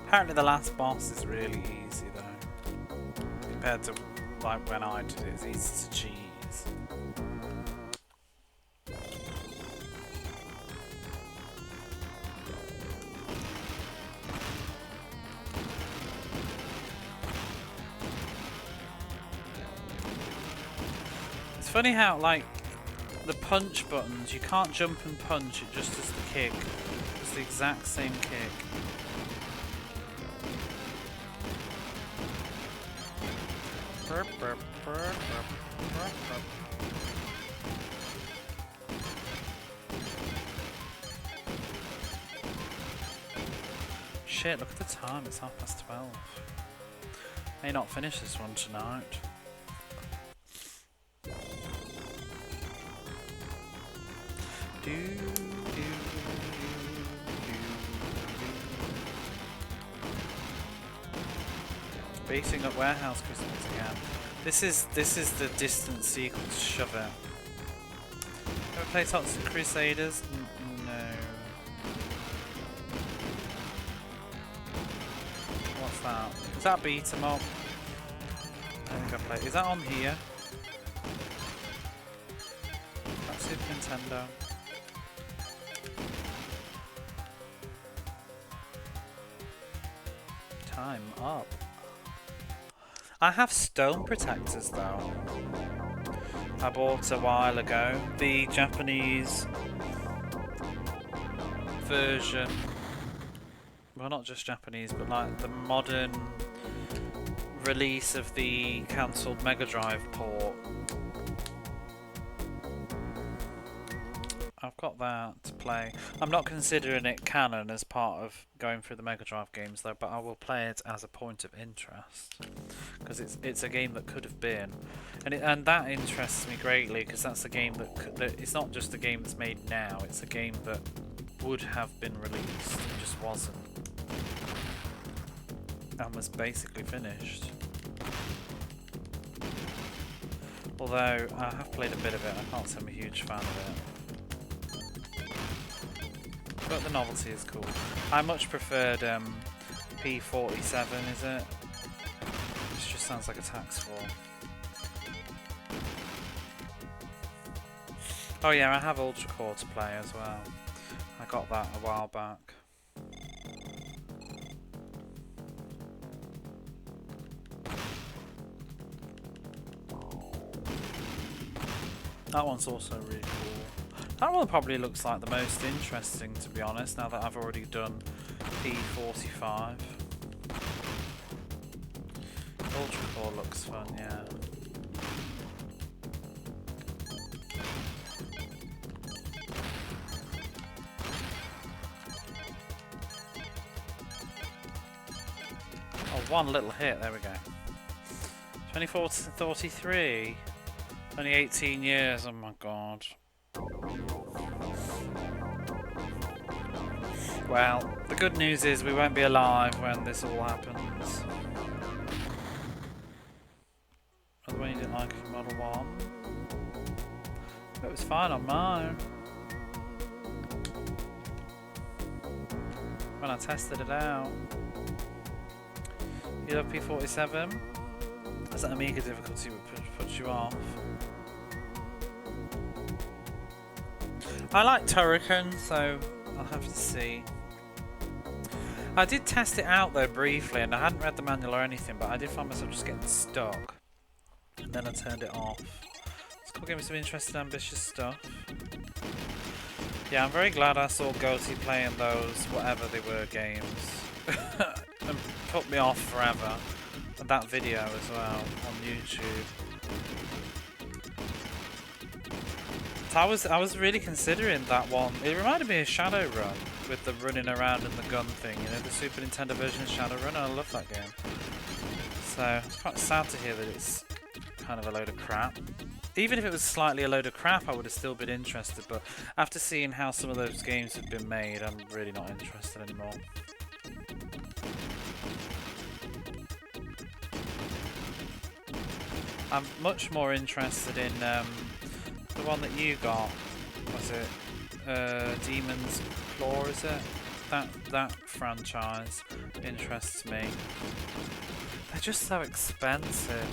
Apparently the last boss is really easy though, compared to like when I did it. It's easy to cheese. It's funny how like the punch buttons, you can't jump and punch, it just does the kick. It's the exact same kick. Shit, look at the time, it's 12:30. May not finish this one tonight. Beating up warehouse crystals again. This is the distance sequel to Shove It. Ever play Toxic Crusaders? No. What's that? Is that beat 'em up? I think I played. Is that on here? That's Super Nintendo. Time up. I have stone protectors though. I bought a while ago. The Japanese version. Well, not just Japanese, but like the modern release of the cancelled Mega Drive port. I've got that to play. I'm not considering it canon as part of going through the Mega Drive games though, but I will play it as a point of interest because it's a game that could have been, and that interests me greatly because that's a game that it's not just a game that's made now. It's a game that would have been released and just wasn't, and was basically finished. Although I have played a bit of it, I can't say I'm a huge fan of it. But the novelty is cool. I much preferred P47, is it? Which just sounds like a tax form. Oh yeah, I have Ultra Core to play as well. I got that a while back. That one's also really cool. That one probably looks like the most interesting, to be honest, now that I've already done P45. Ultra Core looks fun, yeah. one little hit. There we go. 24 to 33. Only 18 years. Oh my god. Well, the good news is we won't be alive when this all happens. By the way, you didn't like Model 1. It was fine on mine. When I tested it out. You love P47? Is that Amiga difficulty would put you off? I like Turrican, so I'll have to see. I did test it out though briefly, and I hadn't read the manual or anything, but I did find myself just getting stuck. And then I turned it off. It's cool, gave me some interesting, ambitious stuff. Yeah, I'm very glad I saw Goatee playing those, whatever they were, games. And put me off forever. And that video as well, on YouTube. So I was really considering that one. It reminded me of Shadowrun, with the running around and the gun thing, you know, the Super Nintendo version of Shadowrun, and I love that game. So, it's quite sad to hear that it's kind of a load of crap. Even if it was slightly a load of crap, I would have still been interested, but after seeing how some of those games have been made, I'm really not interested anymore. I'm much more interested in the one that you got. Was it Demon's Claw? Is it that franchise interests me? They're just so expensive,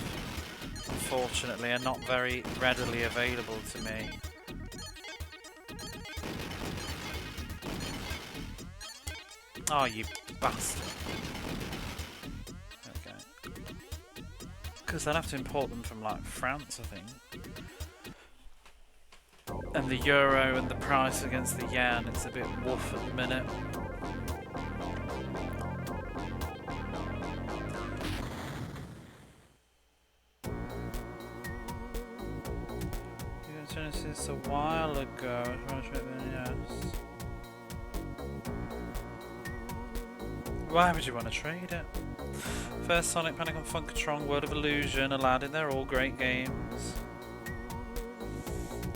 unfortunately, and not very readily available to me. Oh, you bastard! Because I'd have to import them from like France, I think. And the euro and the price against the yen, it's a bit woof at the minute. You got Genesis a while ago, yes. Why would you want to trade it? First Sonic, Panic on Funkatron, World of Illusion, Aladdin, they're all great games.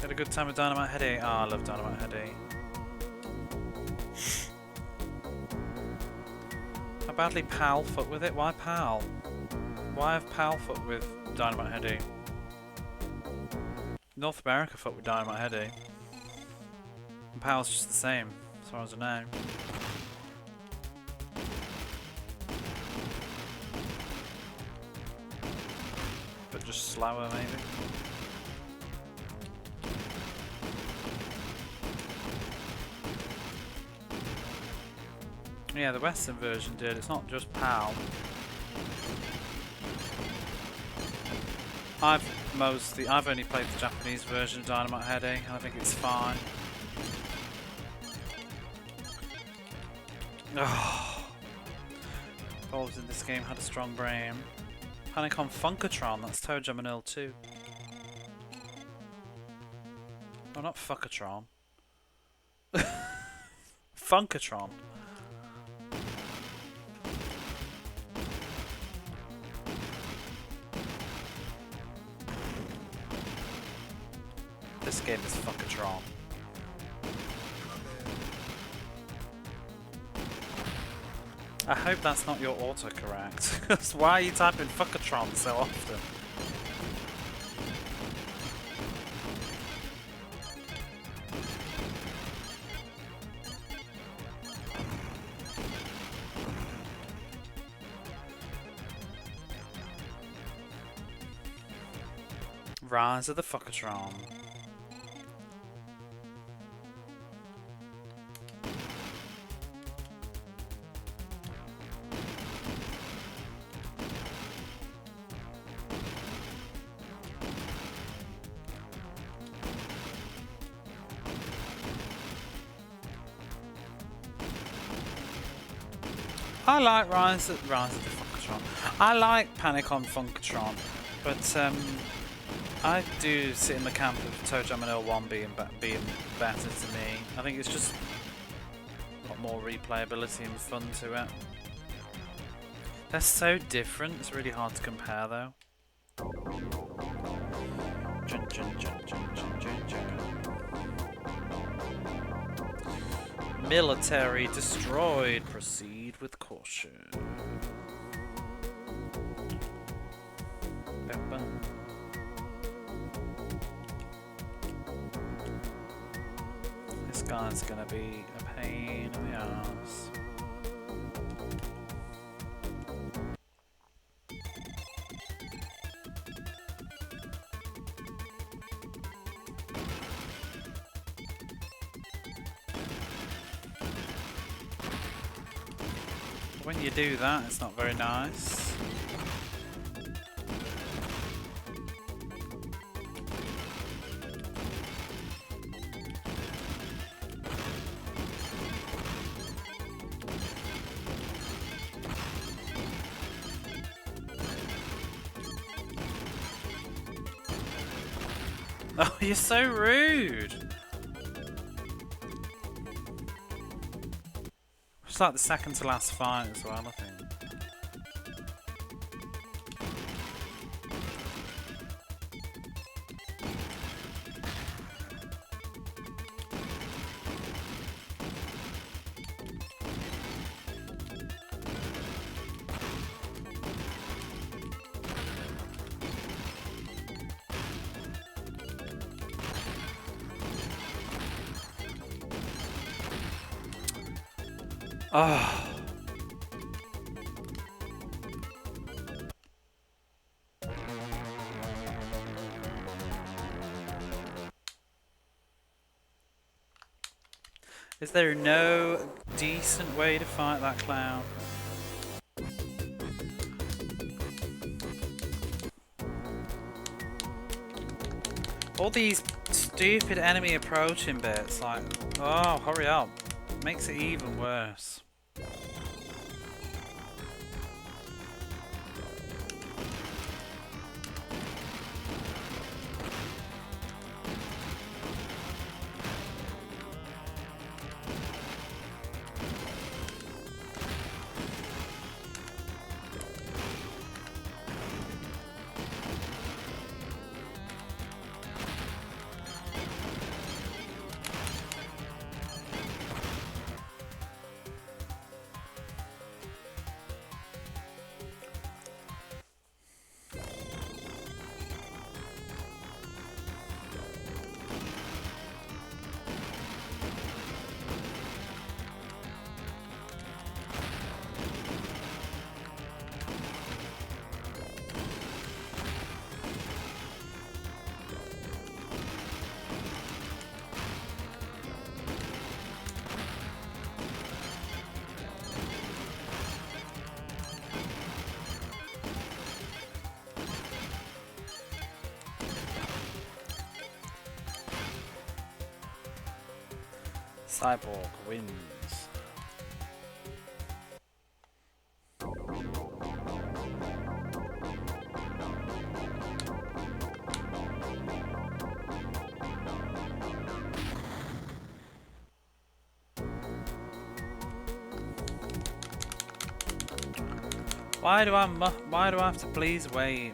Had a good time with Dynamite Headache. Oh, I love Dynamite Headache. How badly PAL fucked with it? Why PAL? Why have PAL fucked with Dynamite Headache? North America fucked with Dynamite Headache. And PAL's just the same, as far as I know. Just slower, maybe. Yeah, the Western version did. It's not just PAL. I've only played the Japanese version of Dynamite Headache, and I think it's fine. Oh, involved in this game had a strong brain. Panic on Funkatron, that's Toe Jam and Earl 2. Oh, not Fuckatron. Funkatron. This game is Funkatron. I hope that's not your autocorrect, because why are you typing Fuckatron so often? Rise of the Fuckatron. I like Rise of the Funkatron. I like Panic on Funkatron, but I do sit in the camp of Toe Jam and Earl 1 being better to me. I think it's just a lot more replayability and fun to it. They're so different, it's really hard to compare though. Jun, jun, jun, jun, jun, jun, jun. Military destroyed. Proceed with caution. Bum, bum. This guy's gonna be a pain in the ass. When you do that, it's not very nice. Oh, you're so rude! It's like the second to last fight as well, I think. Oh. Is there no decent way to fight that clown? All these stupid enemy approaching bits, like, oh, hurry up. Makes it even worse. Cyborg wins. Why do I have to please wait?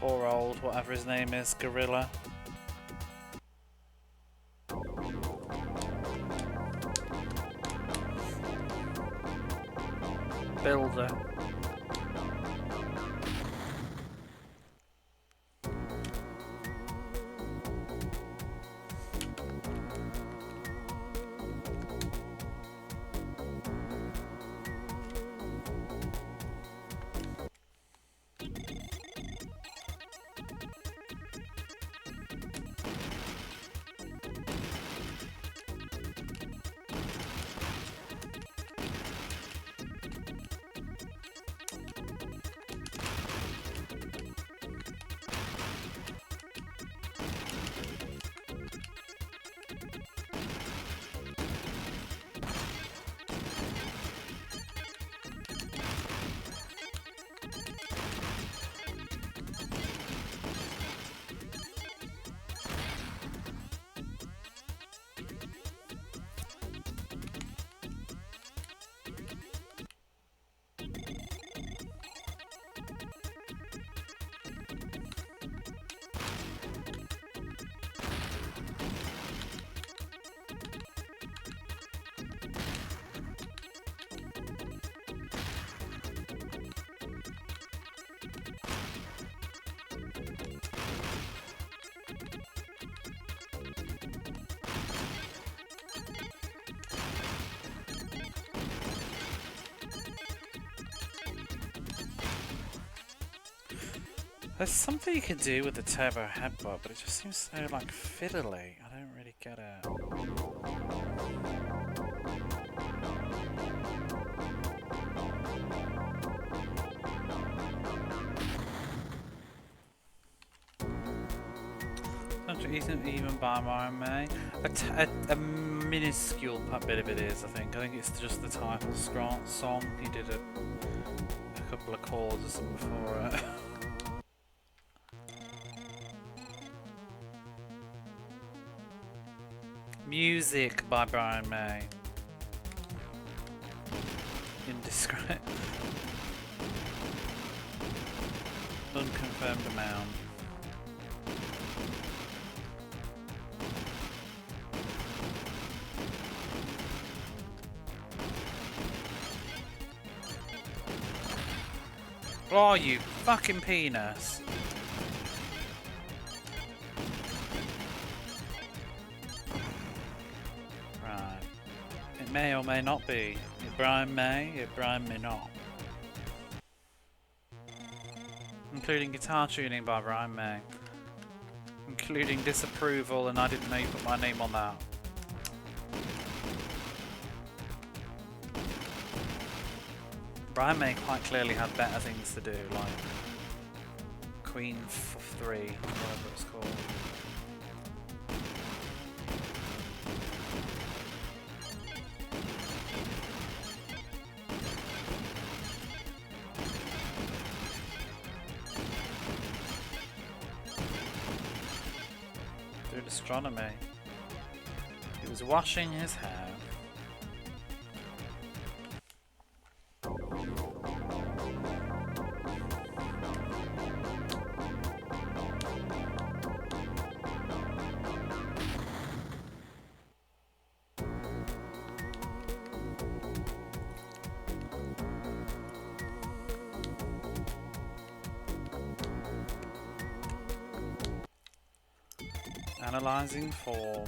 Poor old, whatever his name is, gorilla. Builder. There's something you can do with the turbo headbutt, but it just seems so like fiddly. I don't really get it. Isn't even by my May. A minuscule bit of it is, I think. I think it's just the title song. He did a couple of chords or something before it. Music by Brian May. Indiscreet. Unconfirmed amount. Oh, you fucking penis. Right. It may or may not be. It Brian may, it Brian may not. Including guitar tuning by Brian May. Including disapproval, and I didn't know you put my name on that. Brian May quite clearly had better things to do, like Queen 3, whatever it's called. Doing astronomy. He was washing his hair. Analyzing form.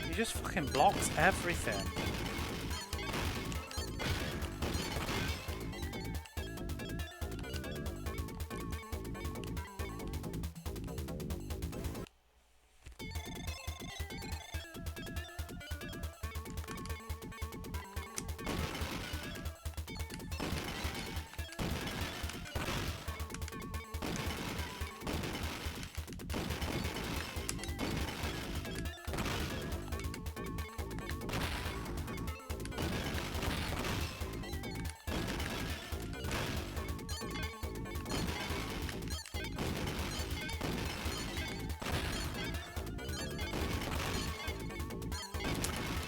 He just fucking blocks everything.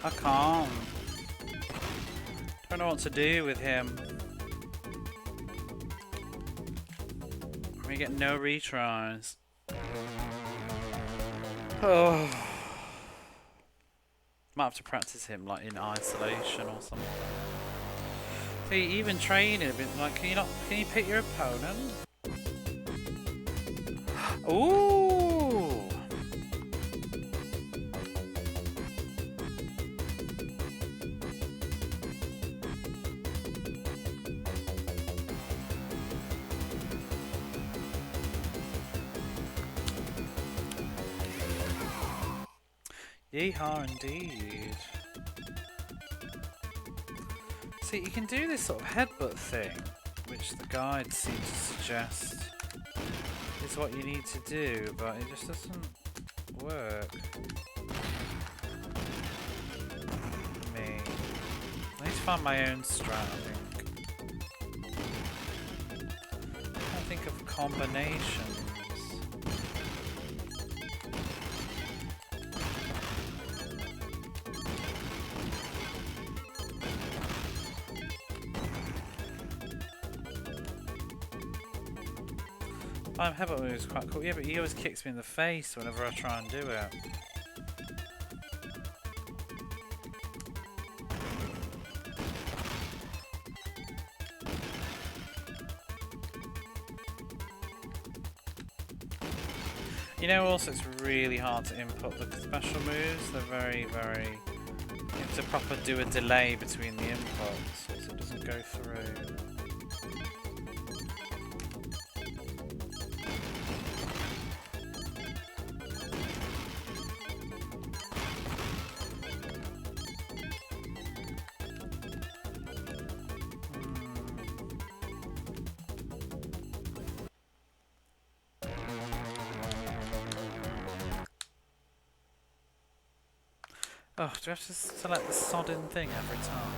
I can't. Don't know what to do with him. We get no retries. Oh. Might have to practice him like in isolation or something. See, even training a bit like, can you pick your opponent? Ooh! Yeehaw indeed. See, you can do this sort of headbutt thing, which the guide seems to suggest is what you need to do, but it just doesn't work for me. I need to find my own strat, I think. I can't think of combinations. Headbutt move is quite cool. Yeah, but he always kicks me in the face whenever I try and do it. You know, also it's really hard to input the special moves. They're very, very... You have to proper do a delay between the inputs so it doesn't go through. Oh, do I have to select the sodding thing every time?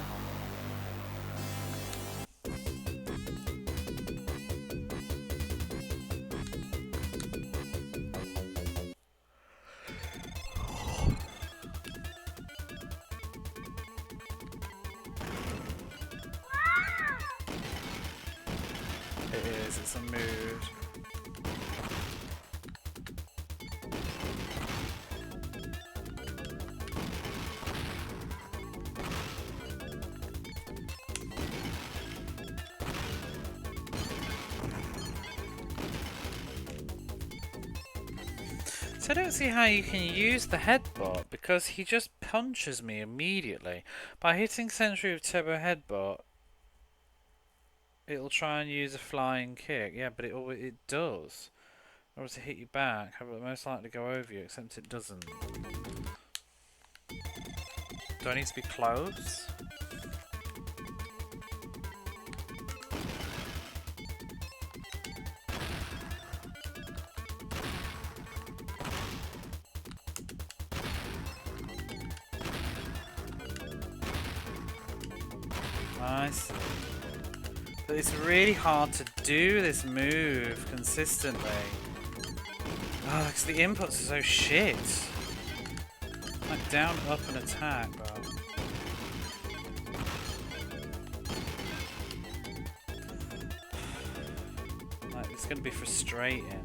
It is, it's a mood. So I don't see how you can use the headbutt because he just punches me immediately. By hitting Sentry with Turbo Headbutt, it'll try and use a flying kick. Yeah, but it does. Or does it hit you back? It'll most likely go over you, except it doesn't. Do I need to be close? Nice. But it's really hard to do this move consistently. Oh, because the inputs are so shit. Like down, up, and attack, but... Like, it's gonna be frustrating.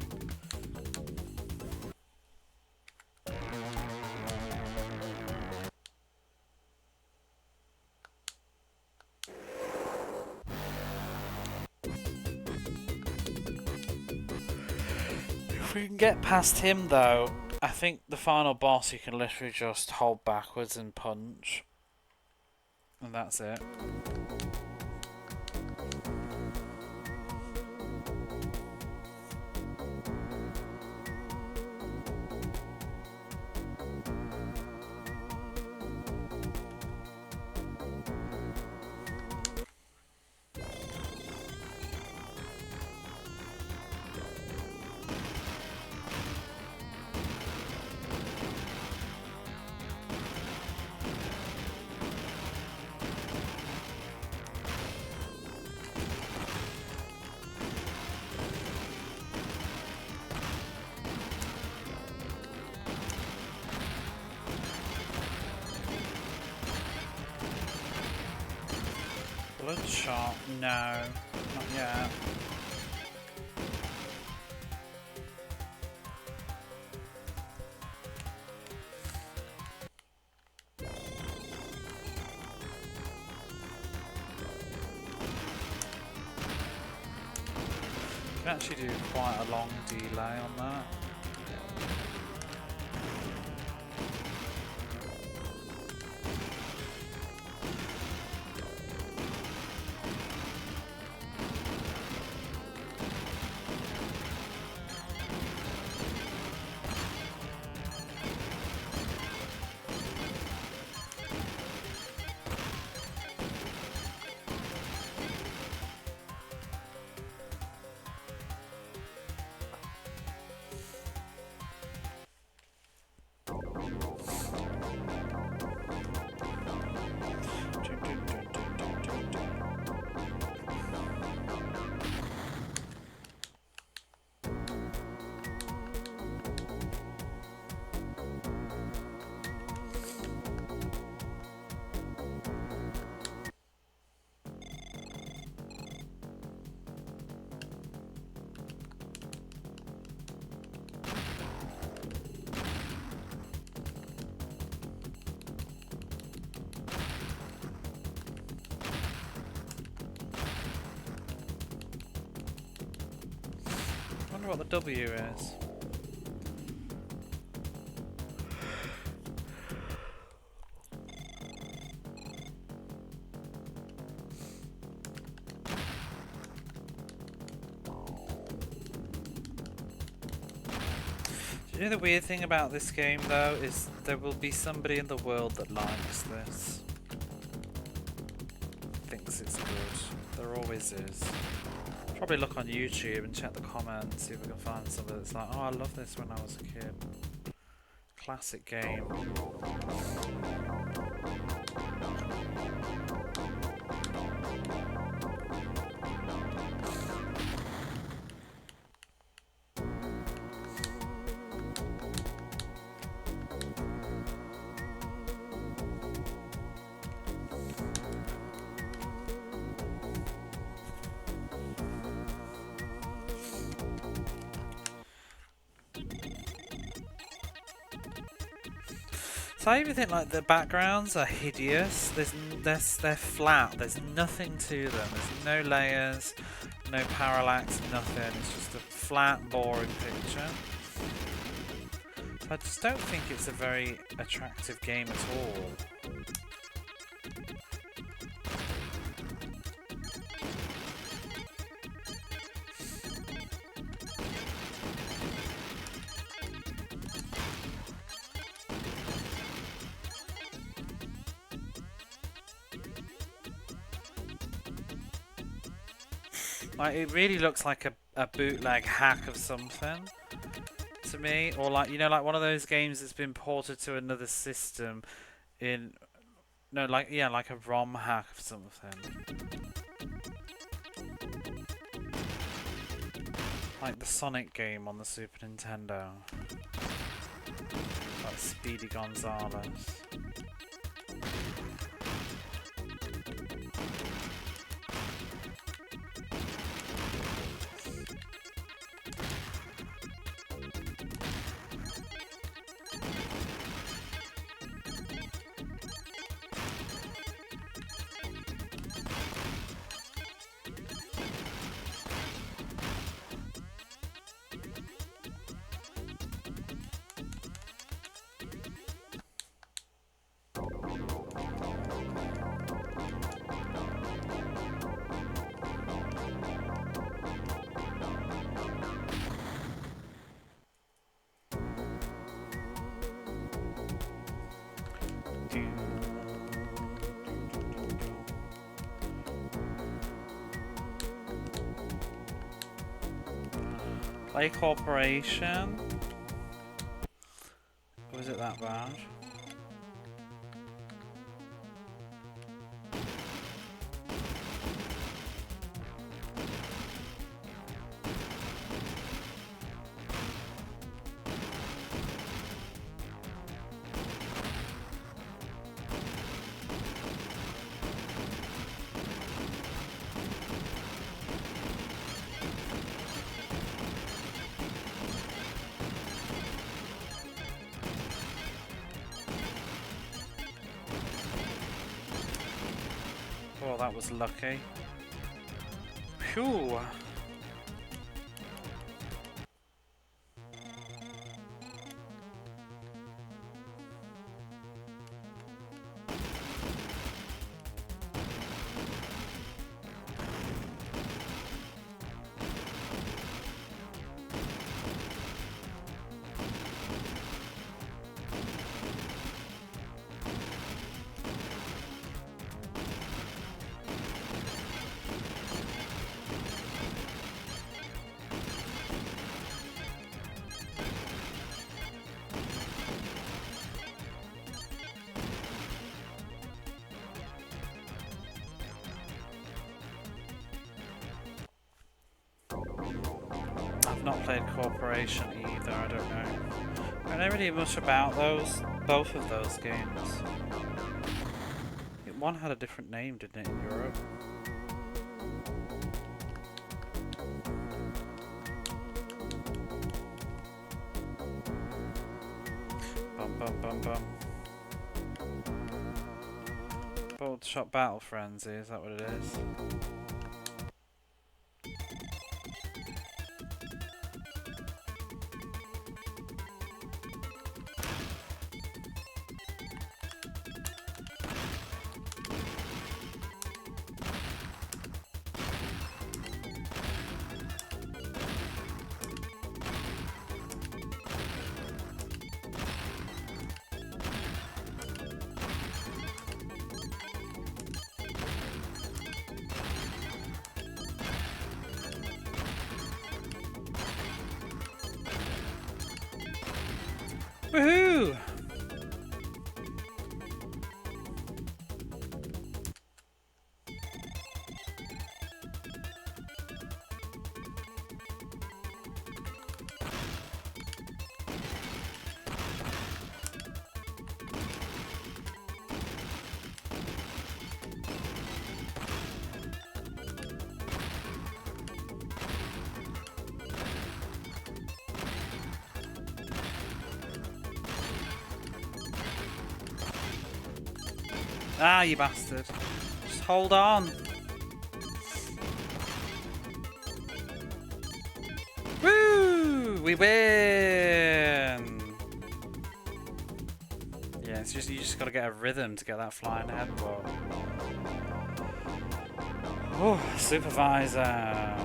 If we can get past him though, I think the final boss you can literally just hold backwards and punch. And that's it. Bloodshot? No, not yet. You can actually do quite a long delay on that. I wonder what the W is. Do you know the weird thing about this game though is there will be somebody in the world that likes this. Thinks it's good. There always is. Probably look on YouTube and check the comments, see if we can find somebody that's like, oh, I love this when I was a kid. Classic game. So I even think like the backgrounds are hideous. They're flat. There's nothing to them. There's no layers, no parallax, nothing. It's just a flat, boring picture. I just don't think it's a very attractive game at all. Like, it really looks like a bootleg hack of something to me, or like, you know, like one of those games that's been ported to another system in, no, like, yeah, like a ROM hack of something. Like the Sonic game on the Super Nintendo. Like Speedy Gonzales. Play Corporation? Was it that bad? that was lucky. Phew! I've not played Corporation either, I don't know. I don't know really much about both of those games. One had a different name, didn't it, in Europe? Bum bum bum bum. Bolt Shot Battle Frenzy, is that what it is? Woohoo! Ah, you bastard. Just hold on. Woo! We win! Yeah, it's just, you just gotta get a rhythm to get that flying headbutt. Oh, supervisor.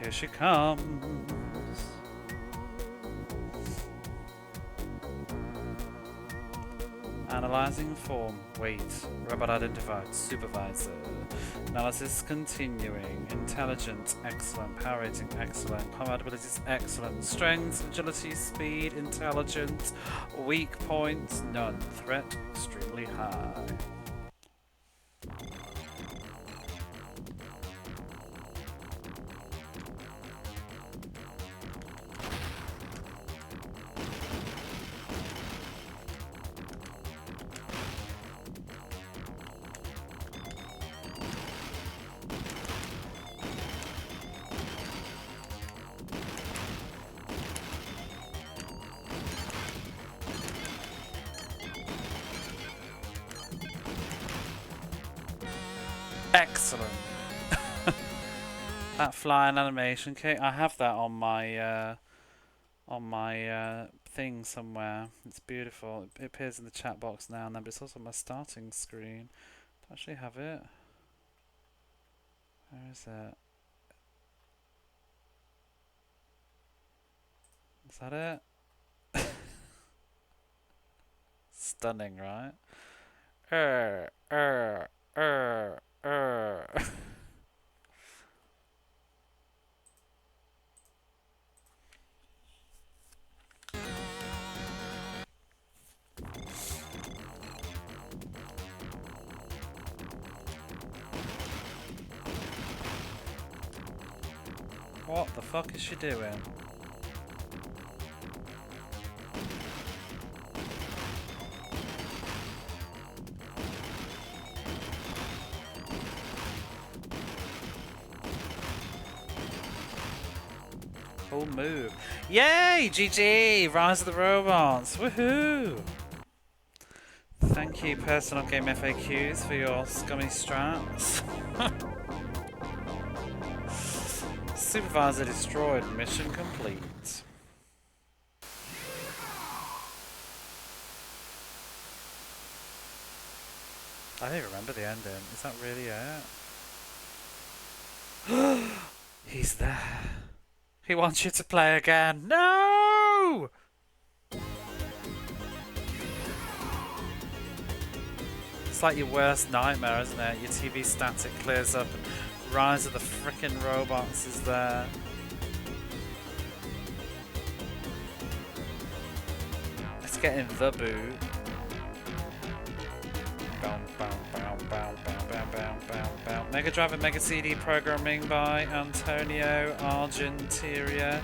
Here she comes. Analyzing form. Wait. Robot identified. Supervisor. Analysis continuing. Intelligence. Excellent. Power rating. Excellent. Combat abilities. Excellent. Strength. Agility. Speed. Intelligence. Weak points. None. Threat. Extremely high. Excellent. That flying animation kit, I have that on my thing somewhere. It's beautiful. It appears in the chat box now and then, but it's also on my starting screen. Do I actually have it? Where is it? Is that it? Stunning, right? What the fuck is she doing? full move. Yay! GG! Rise of the Robots! Woohoo! Thank you, Personal Game FAQs, for your scummy strats. Supervisor destroyed. Mission complete. I don't remember the ending. Is that really it? He's there. He wants you to play again. No! It's like your worst nightmare, isn't it? Your TV static clears up and Rise of the frickin' Robots is there. Let's get in the boot. Mega Drive and Mega CD programming by Antonio Argenteria.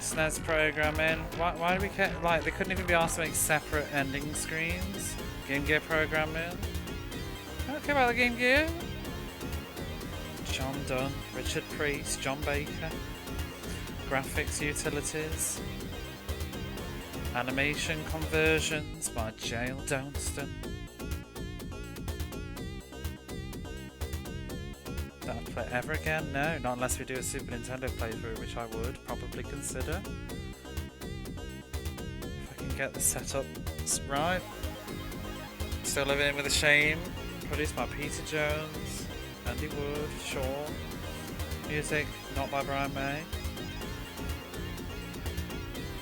SNES programming. Why do we care? Like, they couldn't even be asked to make separate ending screens. Game Gear programming. I don't care about the Game Gear. John Dunn, Richard Priest, John Baker. Graphics utilities. Animation conversions by Jail Downston. Don't have to play ever again? No, not unless we do a Super Nintendo playthrough, which I would probably consider. If I can get the setup right. Still Living with a Shame. Produced by Peter Jones, Andy Wood, Shaw. Music not by Brian May.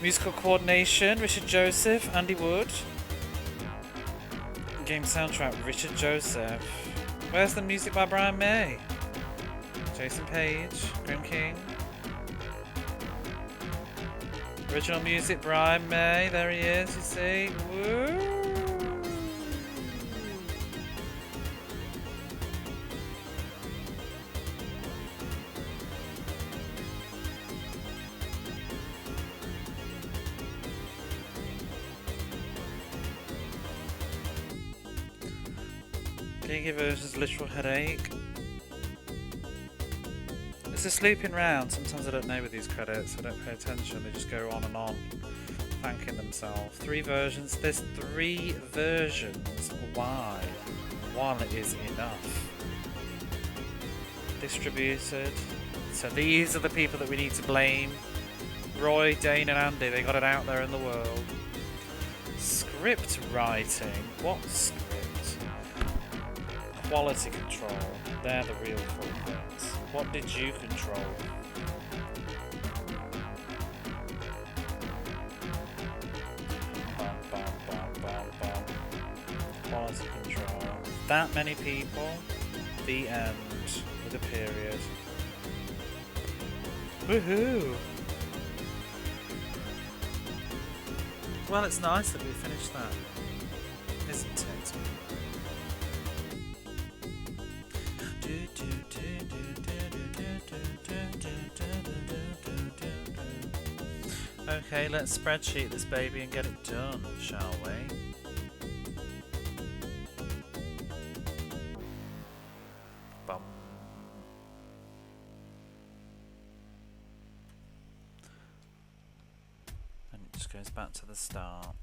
Musical coordination, Richard Joseph, Andy Wood. Game soundtrack, Richard Joseph. Where's the music by Brian May? Jason Page, Grim King. Original music, Brian May. There he is, you see. Woo! Game Gear version's literal headache. It's a sleeping round. Sometimes I don't know with these credits. I don't pay attention. They just go on, thanking themselves. 3 versions. There's 3 versions. Why? 1 is enough. Distributed. So these are the people that we need to blame. Roy, Dane and Andy. They got it out there in the world. Script writing. What script? Quality control. They're the real culprits. What did you control? Bum, bum, bum, bum, bum. Quality control. That many people. The end. With a period. Woohoo! Well, it's nice that we finished that, isn't it? Okay, let's spreadsheet this baby and get it done, shall we? Bum. And it just goes back to the start.